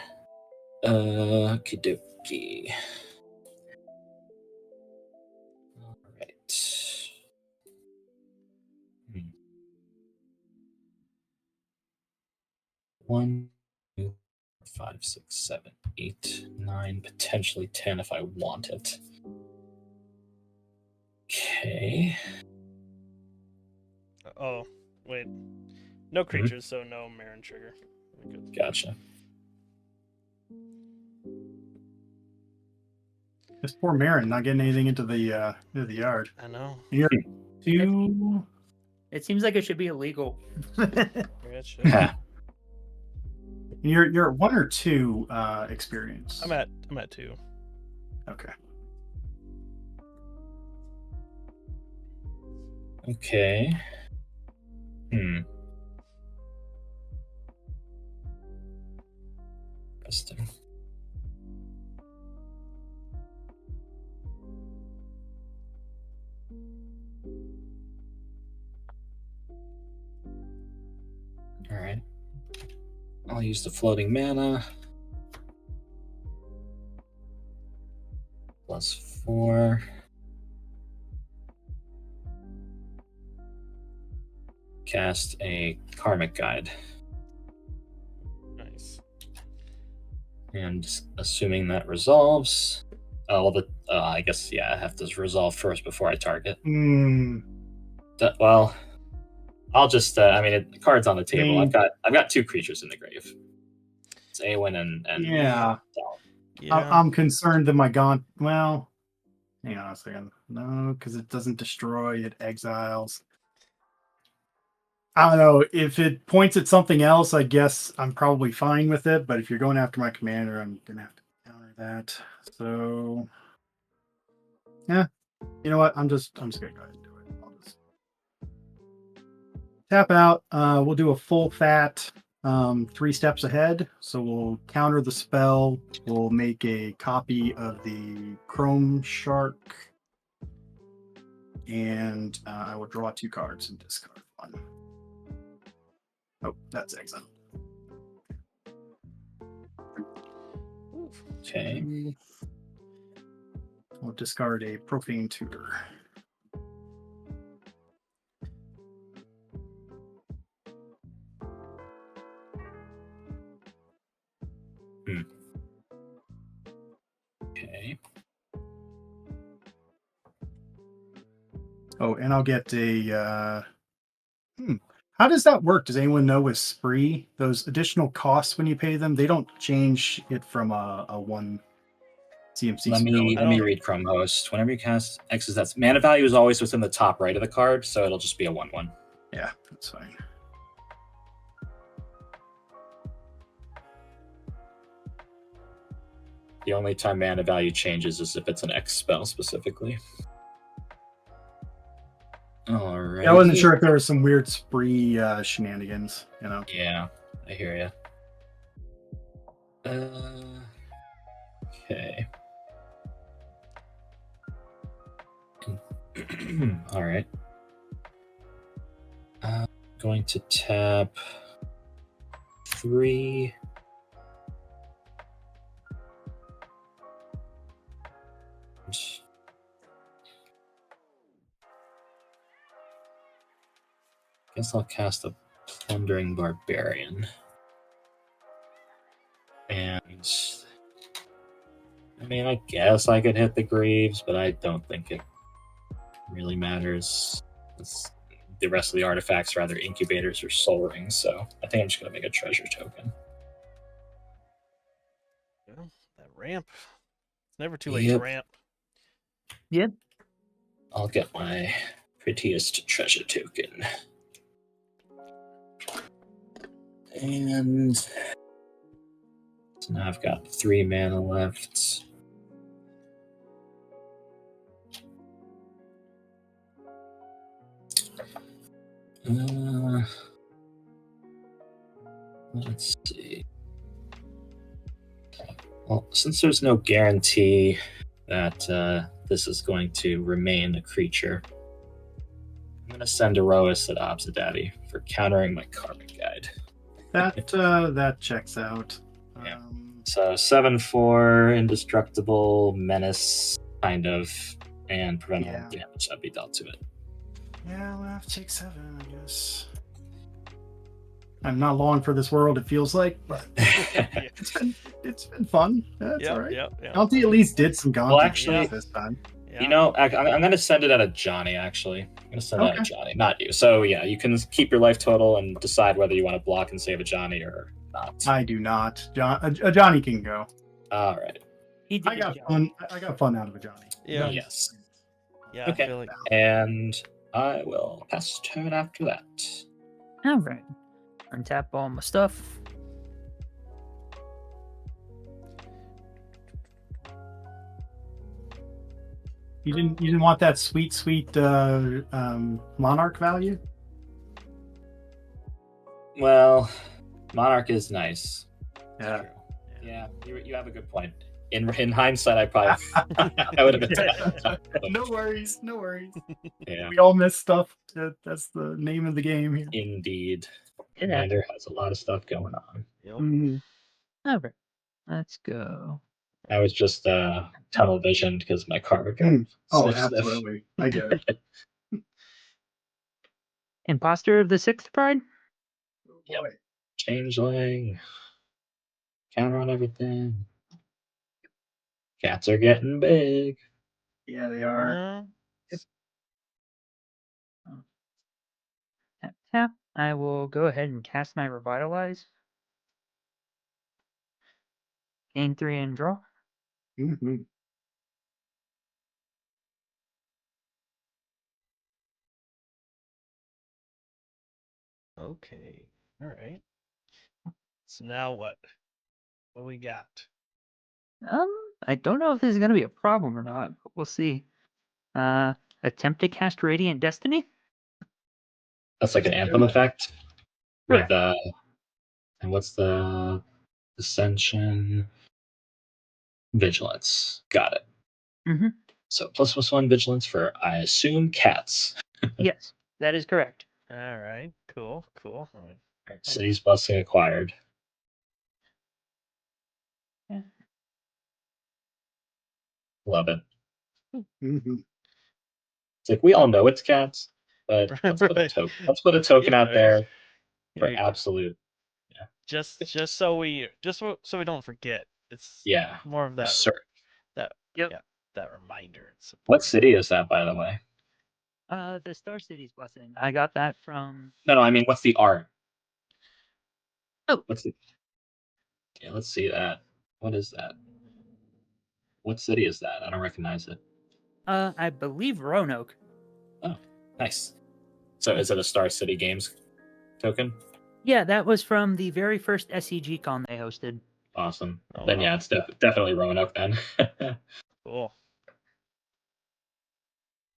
Okie dokie. Alright. 1, 2, 5, 6, 7, 8, 9, potentially 10 if I want it. Okay. Oh, wait. No creatures, so no Marin trigger. Good. Gotcha. This poor Marin not getting anything into the yard. I know. You're 2. It seems like it should be illegal. Yeah, You're 1 or 2 experience. I'm at 2. Okay. Okay. Interesting. All right. I'll use the floating mana. +4. Cast a Karmic Guide. Nice. And assuming that resolves. I guess, yeah, I have to resolve first before I target. Well, I'll just, the card's on the table. I've got 2 creatures in the grave. It's Awen and Yeah. Dal. Yeah. I'm concerned that my Gaunt. Well, hang on a second. No, because it doesn't destroy, it exiles. I don't know. If it points at something else, I guess I'm probably fine with it. But if you're going after my commander, I'm going to have to counter that. So, yeah. You know what? I'm just going to go ahead and do it. I'll just tap out. We'll do a full fat 3 steps ahead. So we'll counter the spell. We'll make a copy of the Chrome Shark. And I will draw 2 cards and discard 1. Oh, that's exile. Okay. I'll discard a Profane Tutor. Okay. Oh, and I'll get a. How does that work? Does anyone know with Spree, those additional costs when you pay them, they don't change it from a one CMC Let spell? me read Chrome Host. Whenever you cast X's, that's mana value is always within the top right of the card, so it'll just be a 1/1. Yeah, that's fine. The only time mana value changes is if it's an X spell specifically. All right. Yeah, I wasn't sure if there was some weird Spree shenanigans, you know. Yeah, I hear you. Okay. All right. I'm going to tap 3. Guess I'll cast a Plundering Barbarian. And I mean, I guess I could hit the Greaves, but I don't think it really matters. The rest of the artifacts are either incubators or soul rings, so I think I'm just going to make a treasure token. Well, that ramp. It's never too late Yep. to ramp. Yep. I'll get my prettiest treasure token. And so now I've got 3 mana left. Let's see. Well, since there's no guarantee that this is going to remain a creature, I'm going to send Erois at Obsidaddy for countering my Karmic Guide. That checks out. Yeah. So 7/4, indestructible, menace, kind of, and prevent all damage that be dealt to it. Yeah, we'll have to take 7, I guess. I'm not long for this world, it feels like, but it's been fun. That's all right. Gonti at least did some Gonti Well, actually, this time. Yeah. You know, I'm going to send it at a Johnny, actually. I'm going to send it at a Johnny, not you. So, yeah, you can keep your life total and decide whether you want to block and save a Johnny or not. I do not. A Johnny can go. All right. I got fun. I got fun out of a Johnny. Yeah. Yes. Yeah, Okay. I feel like... And I will pass turn after that. All right. Untap all my stuff. You didn't want that sweet Monarch value? Well, Monarch is nice. Yeah. Yeah, you have a good point. In hindsight, I probably I would have been. No worries. Yeah. We all miss stuff. That's the name of the game here. Indeed. Yeah. Commander has a lot of stuff going on. Yep. Mhm. All right. Let's go. I was just tunnel visioned because my card got Oh, sniff. absolutely. I get it. Imposter of the Sixth Pride? Yep. Changeling. Counter on everything. Cats are getting big. Yeah, they are. Tap. I will go ahead and cast my Revitalize. Gain 3 and draw. Mm-hmm. Okay. All right. So now what? What we got? I don't know if this is going to be a problem or not, but we'll see. Attempt to cast Radiant Destiny? That's like an anthem effect. Right. With and what's the Ascension? Vigilance. Got it. Mm-hmm. So +1 vigilance for, I assume, cats. Yes, that is correct. All right. Cool. All right. City's Blessing acquired. Yeah. Love it. Mhm. It's like we all know it's cats, but let's put a Right. token. Let's put a token out there for Right. absolute. Just so we don't forget. It's Yeah. more of that Sir. that Yep. yeah, that reminder. and What support. city is that, by the way? The Star City's blessing. I got that from. No, I mean, what's the art? Oh. What's the? Yeah, let's see that. What is that? What city is that? I don't recognize it. I believe Roanoke. Oh, nice. So is it a Star City Games token? Yeah, that was from the very first SCG con they hosted. Awesome. Oh, Then wow. yeah, it's definitely Roanoke then. Cool.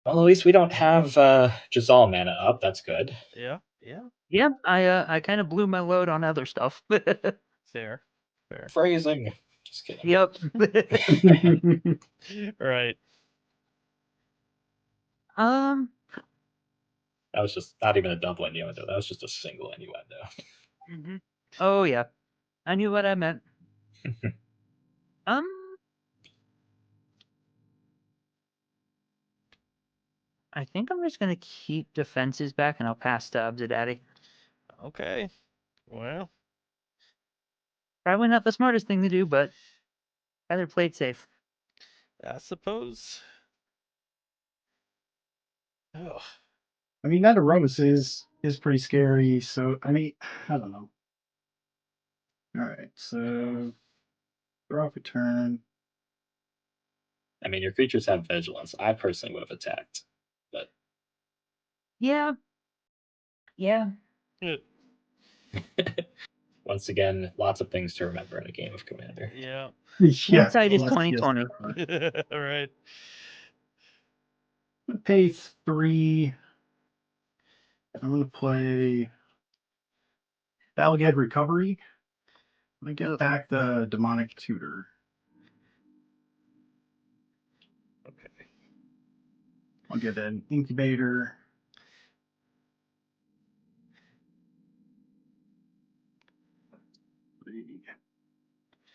Well, at least we don't have Jazal mana up. That's good. Yeah. Yeah. Yeah, I kind of blew my load on other stuff. Fair. Fair. Phrasing. Just kidding. Yep. Right. um. That was just not even a double innuendo. That was just a single innuendo. Mhm. Oh yeah, I knew what I meant. Um. I think I'm just gonna keep defenses back, and I'll pass to Abzadaddy. Okay. Well, Probably not the smartest thing to do, but rather played safe. I suppose. Oh, I mean, that Aromas is pretty scary. So I mean, I don't know. All right, so draw a turn. I mean, your creatures have vigilance. I personally would have attacked, but Yeah. Yeah. once again, lots of things to remember in a game of Commander. yeah. Yeah, Hindsight is let's just- 2020. All right. Pay 3. I'm gonna play Balgad Recovery. I'm gonna get back the Demonic Tutor. Okay. I'll get an Incubator.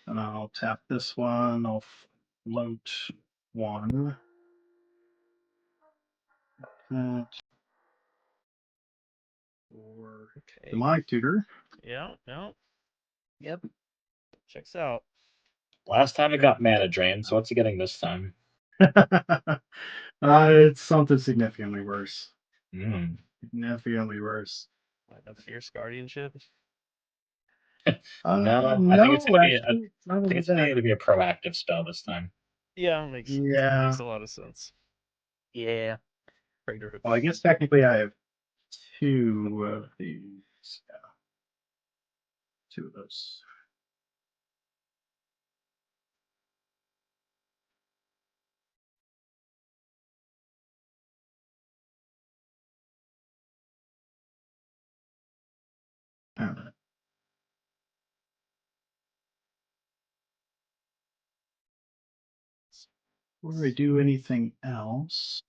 And I'll tap this one. I'll float 1. That. For Okay. Demonic Tutor. Yeah. No. Yep. Checks out. Last time it got mana drain, so what's it getting this time? It's something significantly worse. Mm. Significantly worse. Like a fierce guardianship. No, I think it's gonna be. actually, it's not I think only it's gonna that. need to be a proactive spell this time. Yeah, makes Yeah. a lot of sense. Yeah. Caterhoof. Well, I guess technically I have 2 of these. Yeah. 2 of those. All right. Before I do anything else.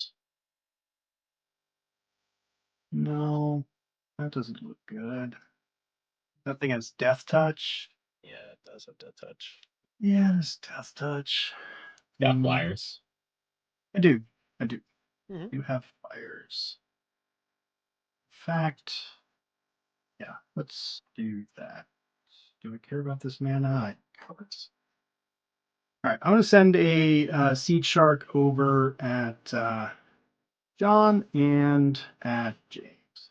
No, that doesn't look good. That thing has Death Touch. Yeah, it does have Death Touch. Yeah, it's Death Touch. Got Mm, flyers. I do. I do. Mhm. You have fires. Fact. Yeah, let's do that. Do I care about this mana? I don't. All right, I'm going to send a Seed Shark over at John and at James.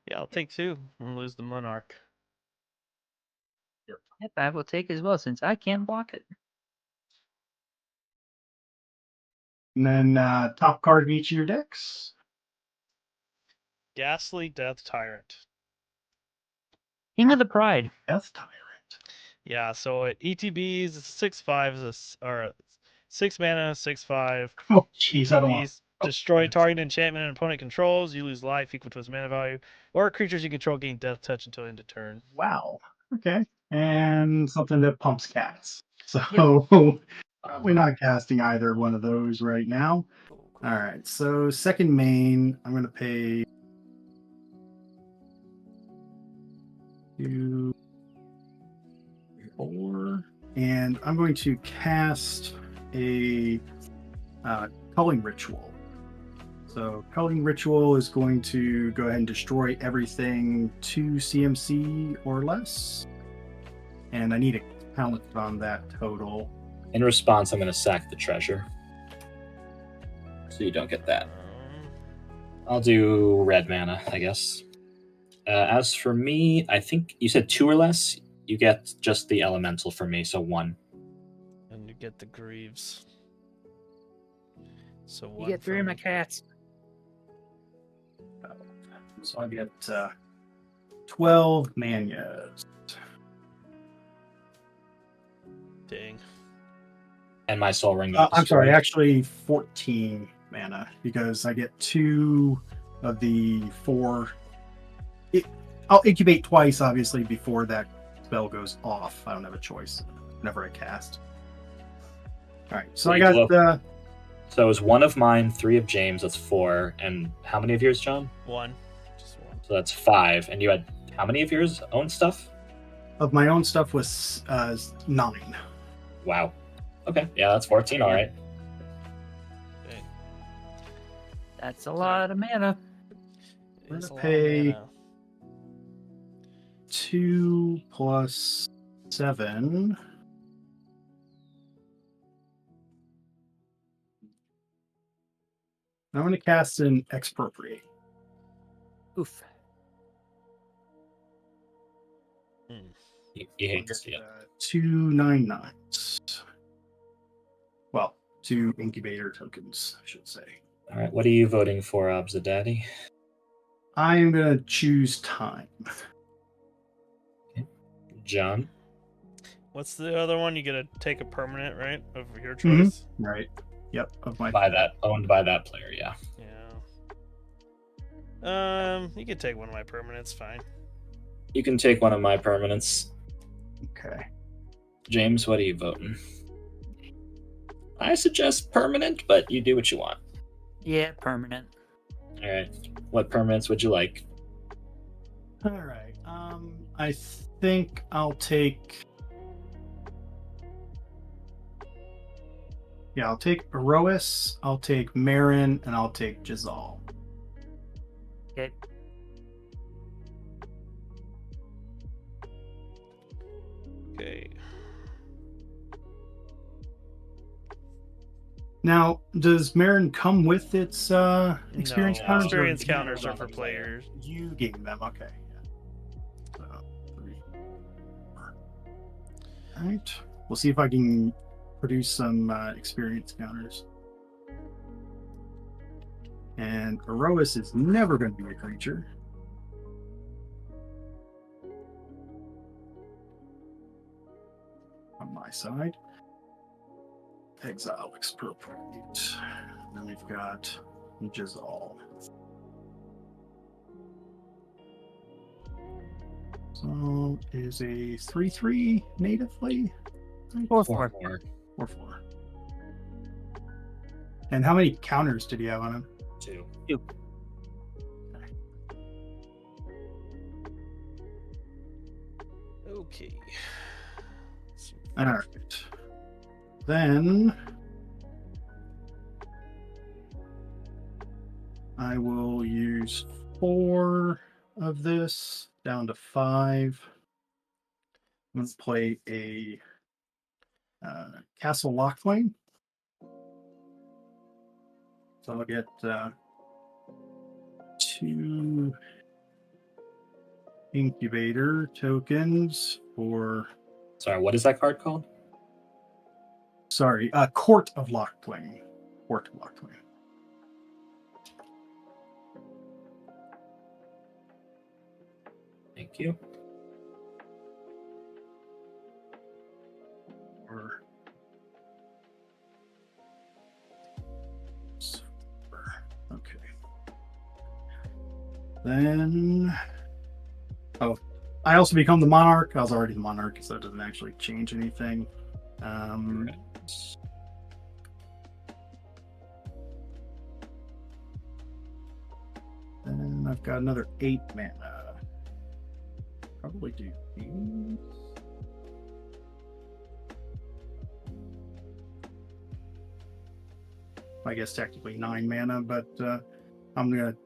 Yeah, I'll take 2 and lose the Monarch. Yep, I will take as well since I can't block it. And then top card of each of your decks. Ghastly Death Tyrant. King of the Pride. Death Tyrant. Yeah, so at ETBs, it's 6/5 or 6 mana, 6/5. Oh, jeez, I don't want. These destroy target enchantment an opponent controls. You lose life equal to its mana value, or creatures you control gain Death Touch until end of turn. Wow. Okay. And something that pumps cats. So probably not casting either one of those right now. All right. So second main, I'm going to pay 2, 4, and I'm going to cast a Culling Ritual. So Culling Ritual is going to go ahead and destroy everything 2 CMC or less. And I need a count on that total. In response, I'm going to sack the treasure. So you don't get that. I'll do red mana, I guess. As for me, I think you said 2 or less. You get just the elemental for me, so 1. And you get the Greaves. So You one get 3 of my from- cats. So I get 12 Manyas. Dang. And my soul ring. got I'm sorry, destroyed. actually 14 mana because I get 2 of the 4. I'll incubate twice, obviously, before that spell goes off. I don't have a choice whenever I cast. All right, so I Wait, got well- So it was 1 of mine, 3 of James, that's 4. And how many of yours, John? One. Just one. So that's 5. And you had how many of yours own stuff? of my own stuff was 9. Wow. Okay, yeah, that's 14, all right. Okay. That's a lot of mana. It We're is gonna a lot of pay- mana. 2 plus 7. I'm going to cast an Expropriate. Oof. You I'll hate to get, see it. 2 9/9s. Well, 2 incubator tokens, I should say. All right, what are you voting for, Obzadaddy? I am going to choose time. John? What's the other one? You get to take a permanent, right? Of your Mhm. choice? Right. Yep. Of my Owned by that player, yeah. Yeah. You can take one of my permanents, fine. You can take one of my permanents. Okay. James, what are you voting? I suggest permanent, but you do what you want. Yeah, permanent. All right. What permanents would you like? All right. I think I'll take. Yeah, I'll take Erois, I'll take Marin, and I'll take Jazal. Okay. Okay. Now, does Marin come with its experience No, counters? or experience you counters gain are for them? players. You gain them, okay. Yeah. So, 3, 4. All right. We'll see if I can produce some experience counters. And Erois is never going to be a creature. On my side. Exile Expropriate. Then we've got Jazal. So is a 3/3 natively? 4/4. 4. 4/4. And how many counters did he have on him? 2. Okay. All right. Then I will use 4 of this down to 5. I'm going to play a Castle Lockflame. So I'll get 2 incubator tokens for, Sorry, what is that card called? sorry, Court of Lockflame. Court of Lockflame. Thank you. Or okay. Then I also become the monarch. I was already the monarch, so it doesn't actually change anything. And I've got another 8 mana. Probably do these. I guess technically 9 mana, but I'm going to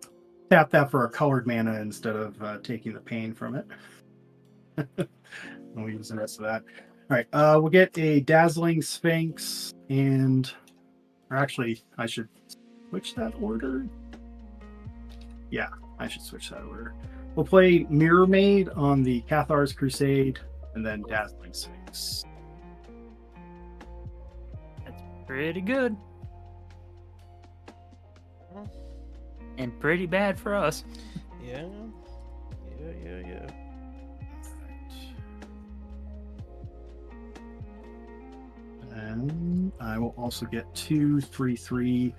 tap that for a colored mana instead of taking the pain from it. We'll use the rest of that. All right, we'll get a Dazzling Sphinx, or actually, I should switch that order. Yeah, I should switch that order. We'll play Mirror Maid on the Cathar's Crusade, and then Dazzling Sphinx. That's pretty good. And pretty bad for us. Yeah. And I will also get 2 3/3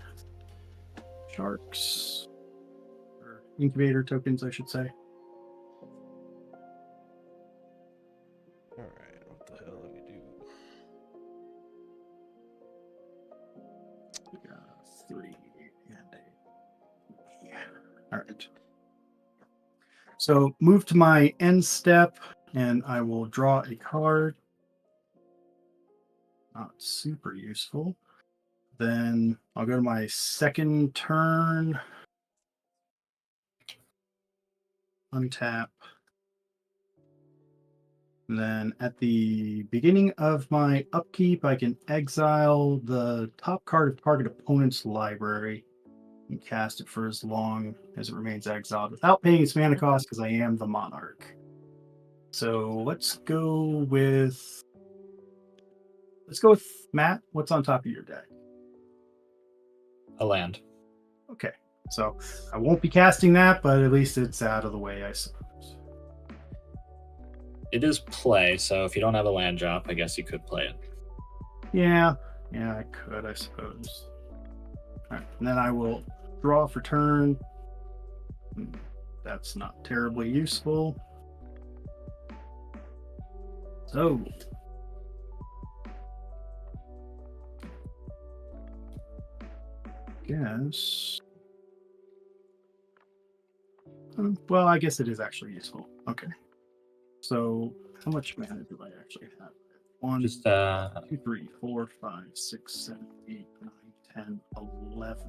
sharks, or incubator tokens, I should say. All right. What the hell do we do? We got 3 and a. Yeah. All right. So move to my end step, and I will draw a card. Not super useful. Then I'll go to my second turn. Untap. And then at the beginning of my upkeep, I can exile the top card of target opponent's library and cast it for as long as it remains exiled without paying its mana cost because I am the monarch. So let's go with Matt. What's on top of your deck? A land. Okay, so I won't be casting that, but at least it's out of the way, I suppose. It is play, so if you don't have a land drop, I guess you could play it. Yeah, I could, I suppose. All right, and then I will draw for turn. That's not terribly useful. So, guess. Well, I guess it is actually useful. Okay. So, how much mana do I actually have? 1, Just 2, 3, 4, 5, 6, 7, 8, 9, 10, 11.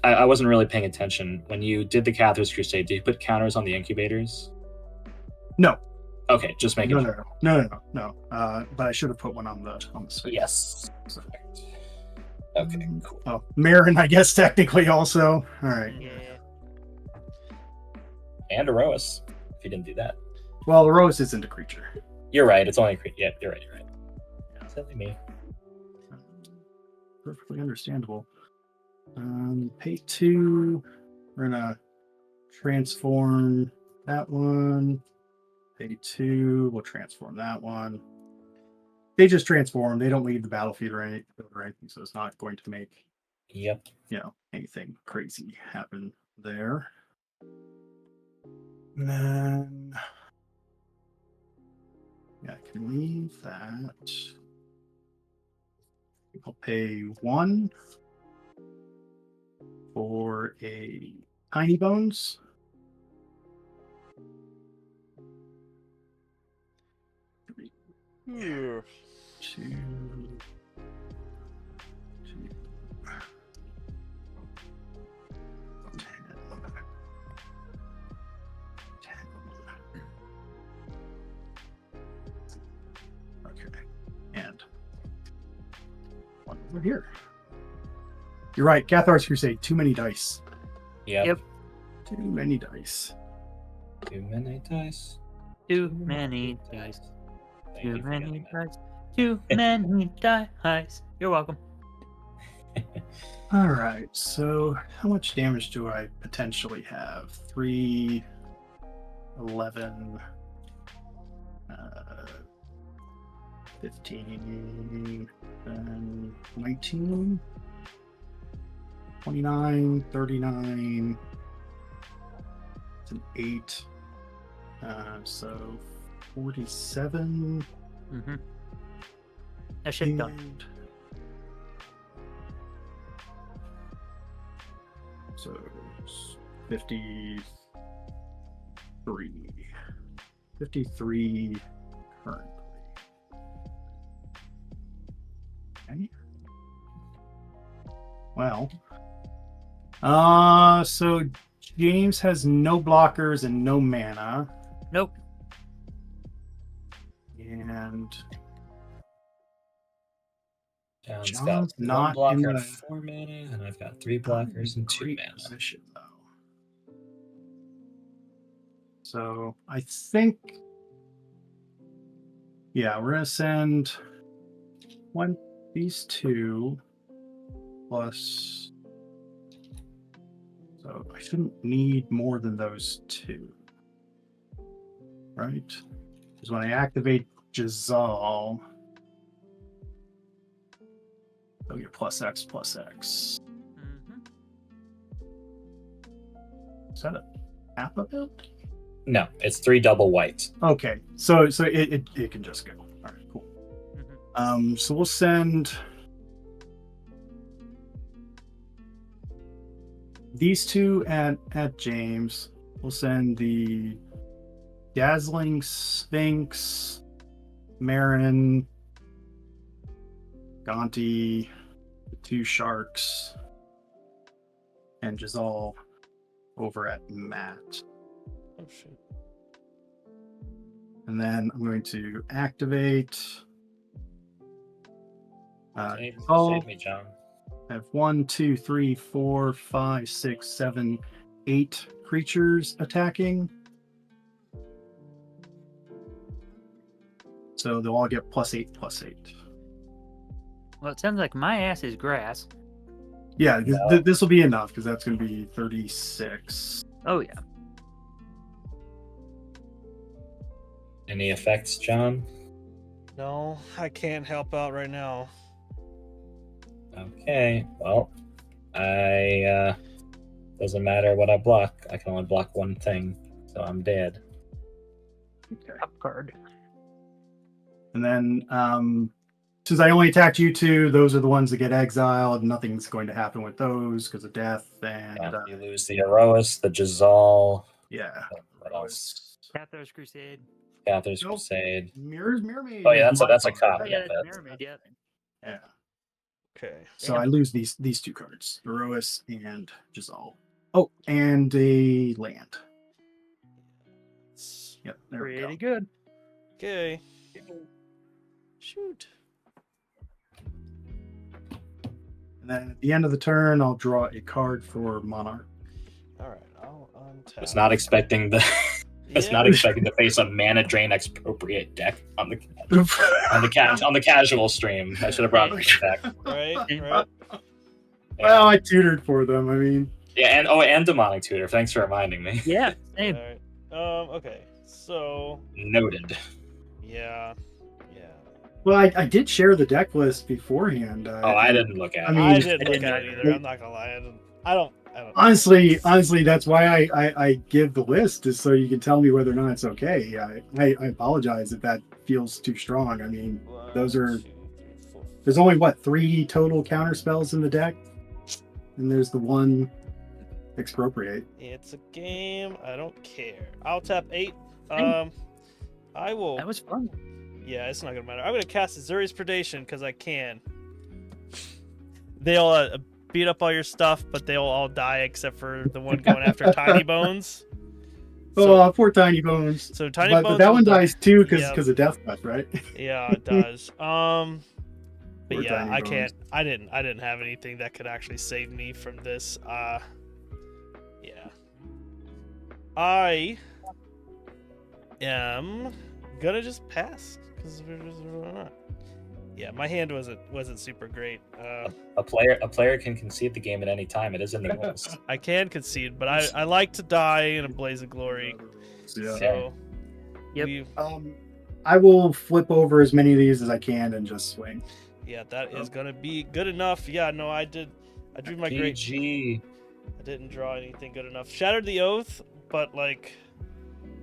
I wasn't really paying attention when you did the Cathar's Crusade. Did you put counters on the incubators? No. Okay, just making No. sure. No. But I should have put one on the space. Yes. So, Okay, cool. oh, Marin, I guess technically also. All right. Yeah. And Erois, if you didn't do that. Well, the Rose isn't a creature. You're right. It's only a creature. Yeah, you're right. Silly me. Perfectly understandable. Pay 2. We're gonna transform that one. Pay 2. We'll transform that one. They just transform. They don't leave the battlefield or anything, so it's not going to make Yep. anything crazy happen there. And then I can leave that. I'll pay 1 for a Tiny Bones. 3, Yeah. 2, 2, 10, 10. Okay, and one over here. You're right, Cathar's Crusade. Too many dice. Yep. Too many dice. Too many dice. Too many dice. Thank Too you for many getting that. dice. Too many dice. You're welcome. All right, so how much damage do I potentially have? 3, 11, 15, then 19, 29, 39. It's an 8. So 47. Mm-hmm. That shit done. And so it's 53. 53 currently. Okay. Well. So James has no blockers and no mana. Nope. And John's got John's one not in blocker and the 4 mana, and I've got 3 blockers and 2 great mana. position, though. So I think, yeah, we're gonna send these two plus. So I shouldn't need more than those two, right? Because when I activate Jazal, they'll get +X/+X. Mhm. Is that a Appa build? No, it's 3 double whites. Okay, so it can just go. All right, cool. Mhm. So we'll send these two at James. We'll send the Dazzling Sphinx, Marin, Gonti, the 2 sharks, and Jazal over at Matt. Oh shit. And then I'm going to activate. Save me, John. I have 1, 2, 3, 4, 5, 6, 7, 8 creatures attacking. So they'll all get +8/+8. Well, it sounds like my ass is grass. Yeah, No. this will be enough because that's going to be 36. Oh yeah. Any effects, John? No, I can't help out right now. Okay, well, doesn't matter what I block. I can only block one thing, so I'm dead. Okay. Top card. And then since I only attacked you two, those are the ones that get exiled. Nothing's going to happen with those because of death. And Yeah, you lose the Erois, the Jazal. yeah. What else? Cathars Crusade. Cathars Nope. Crusade. Mirror Maid. Oh yeah, is that's a my card. copy. Oh yeah, Yeah, that's that's- Mermaid. Yeah. Yeah. Okay. So Damn. I lose these 2 cards, Erois and Jazal. Oh, and a land. Yep, there we go. Pretty good. Okay. Shoot. And then at the end of the turn, I'll draw a card for Monarch. All right. I'll untap. Was not expecting the. Was Yeah. not expecting to face a mana drain expropriate deck on the casual stream. I should have brought it back. Right. Yeah. Right. Well, I tutored for them. I mean, Yeah, and demonic tutor. Thanks for reminding me. Yeah. Same. All right. Okay. So Noted. yeah. well, I did share the deck list beforehand. Oh, I didn't look at I it. mean, I didn't I look didn't at it either. either. I'm not gonna lie. I don't. Honestly, that's why I give the list is so you can tell me whether or not it's okay. I apologize if that feels too strong. I mean, those are- 1, 2, 3, 4. there's only 3 total counter spells in the deck, and there's the 1 expropriate. It's a game. I don't care. I'll tap 8. Hey. I will. That was fun. Yeah, it's not gonna matter. I'm gonna cast Azuri's Predation because I can. They'll beat up all your stuff, but they'll all die except for the one going after Tiny Bones. Oh, 4 tiny bones. So Tiny But Bones. that will one die- dies too because Yeah. of death touch, right? Yeah, it does. But Poor yeah, Tiny I Bones. can't. I didn't have anything that could actually save me from this. Yeah. I am gonna just pass because we're not. Yeah, my hand wasn't super great. A player can concede the game at any time. It is in the rules. I can concede, but I like to die in a blaze of glory. Yeah. So Yep. we- I will flip over as many of these as I can and just swing. yeah, that is gonna be good enough. Yeah, no, I drew my great. GG. I didn't draw anything good enough. Shattered the Oath, but like,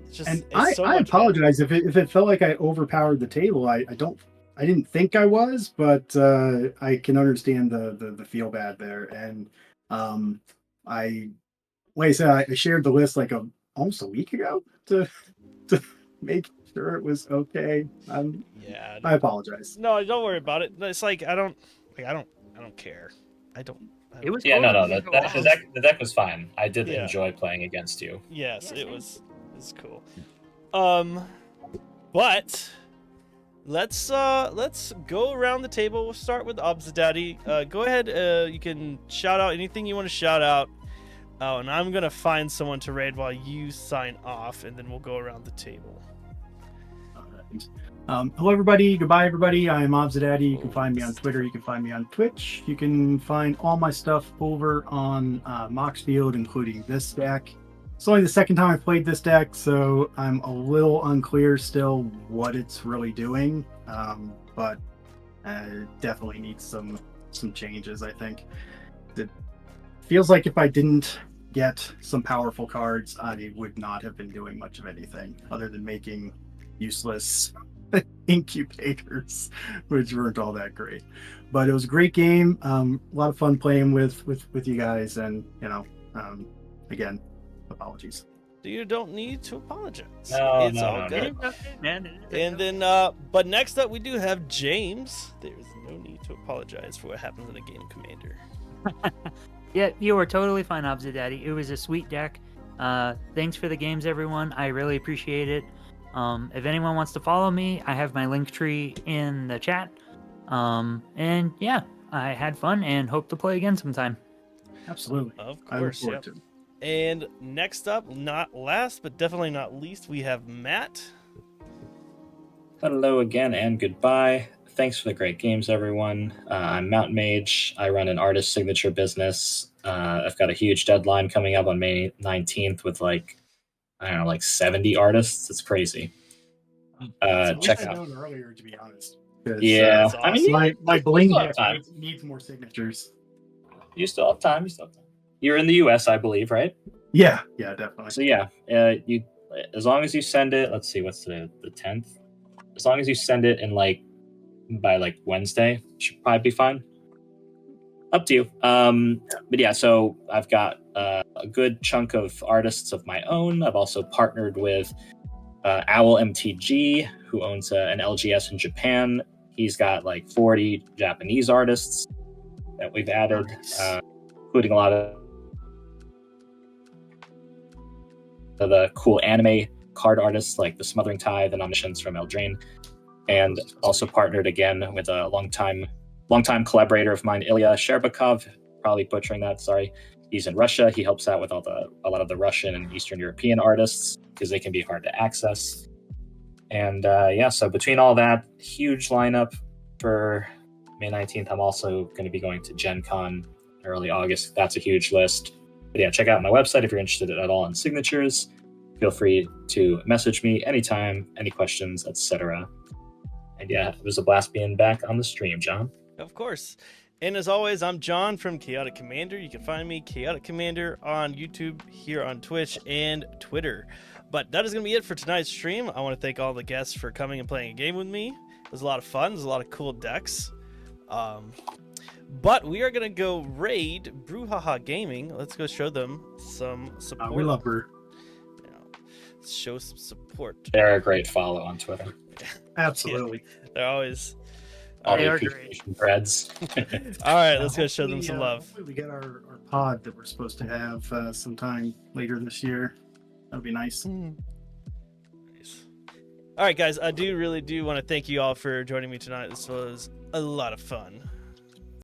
it's just. And it's I so much apologize if it felt like I overpowered the table. I didn't think I was, but I can understand the feel bad there. And like I said, I shared the list like almost a week ago to make sure it was okay. Yeah. I apologize. No, don't worry about it. It's like I don't care. I It was Yeah, no, totally the deck was fine. I did Yeah. enjoy playing against you. Yes, Yeah, it was cool. But let's go around the table. We'll start with Obsidaddy. Go ahead. You can shout out anything you want to shout out. Oh, and I'm gonna find someone to raid while you sign off, and then we'll go around the table. All right. Hello, everybody. Goodbye, everybody. I'm Obsidaddy. You can find me on Twitter. You can find me on Twitch. You can find all my stuff over on Moxfield, including this deck. It's only the second time I've played this deck, so I'm a little unclear still what it's really doing. But it definitely needs some changes, I think. It feels like if I didn't get some powerful cards, I would not have been doing much of anything other than making useless incubators, which weren't all that great. But it was a great game. A lot of fun playing with you guys, and again, apologies. You don't need to apologize. No, It's no, all no, good. Okay, man. And then, but next up we do have James. There's no need to apologize for what happens in a game, Commander. Yeah, you were totally fine, Obsidaddy. It was a sweet deck. Thanks for the games, everyone. I really appreciate it. If anyone wants to follow me, I have my link tree in the chat. And yeah, I had fun and hope to play again sometime. Absolutely. Of I look course, forward yep. to it. And next up, not last but definitely not least, we have Matt. Hello again and goodbye. Thanks for the great games, everyone. I'm Mountain Mage. I run an artist signature business. I've got a huge deadline coming up on May 19th with like 70 artists. It's crazy. Check I out. known earlier, to be honest. 'Cause, Yeah, That's I mean, my bling still have deck time. needs more signatures. You still have time. You're in the U.S., I believe, right? Yeah, definitely. So yeah, you as long as you send it. Let's see, what's the 10th? As long as you send it in by Wednesday, should probably be fine. Up to you. But yeah, so I've got a good chunk of artists of my own. I've also partnered with Owl MTG, who owns an LGS in Japan. He's got 40 Japanese artists that we've added, Nice. including a lot of the cool anime card artists like the Smothering Tide and Omniscience from Eldraine, and also partnered again with a longtime collaborator of mine, Ilya Sherbakov. Probably butchering that, sorry. He's in Russia. He helps out with a lot of the Russian and Eastern European artists because they can be hard to access. And so between all that, huge lineup for May 19th. I'm also going to be going to Gen Con in early August. That's a huge list. But yeah, check out my website if you're interested at all in signatures. Feel free to message me anytime, any questions, etc. And yeah, it was a blast being back on the stream, John. Of course. And as always, I'm John from Chaotic Commander. You can find me, Chaotic Commander, on YouTube, here on Twitch, and Twitter. But that is going to be it for tonight's stream. I want to thank all the guests for coming and playing a game with me. It was a lot of fun. There's a lot of cool decks. But we are going to go raid Brouhaha Gaming. Let's go show them some support. We love her. Let's show some support. They're a great follow on Twitter. Absolutely. Yeah, they're always... All They the are appreciation threads. All right, let's go show them some love. Hopefully we get our pod that we're supposed to have sometime later this year. That'd be nice. Nice. All right, guys, I really do want to thank you all for joining me tonight. This was a lot of fun.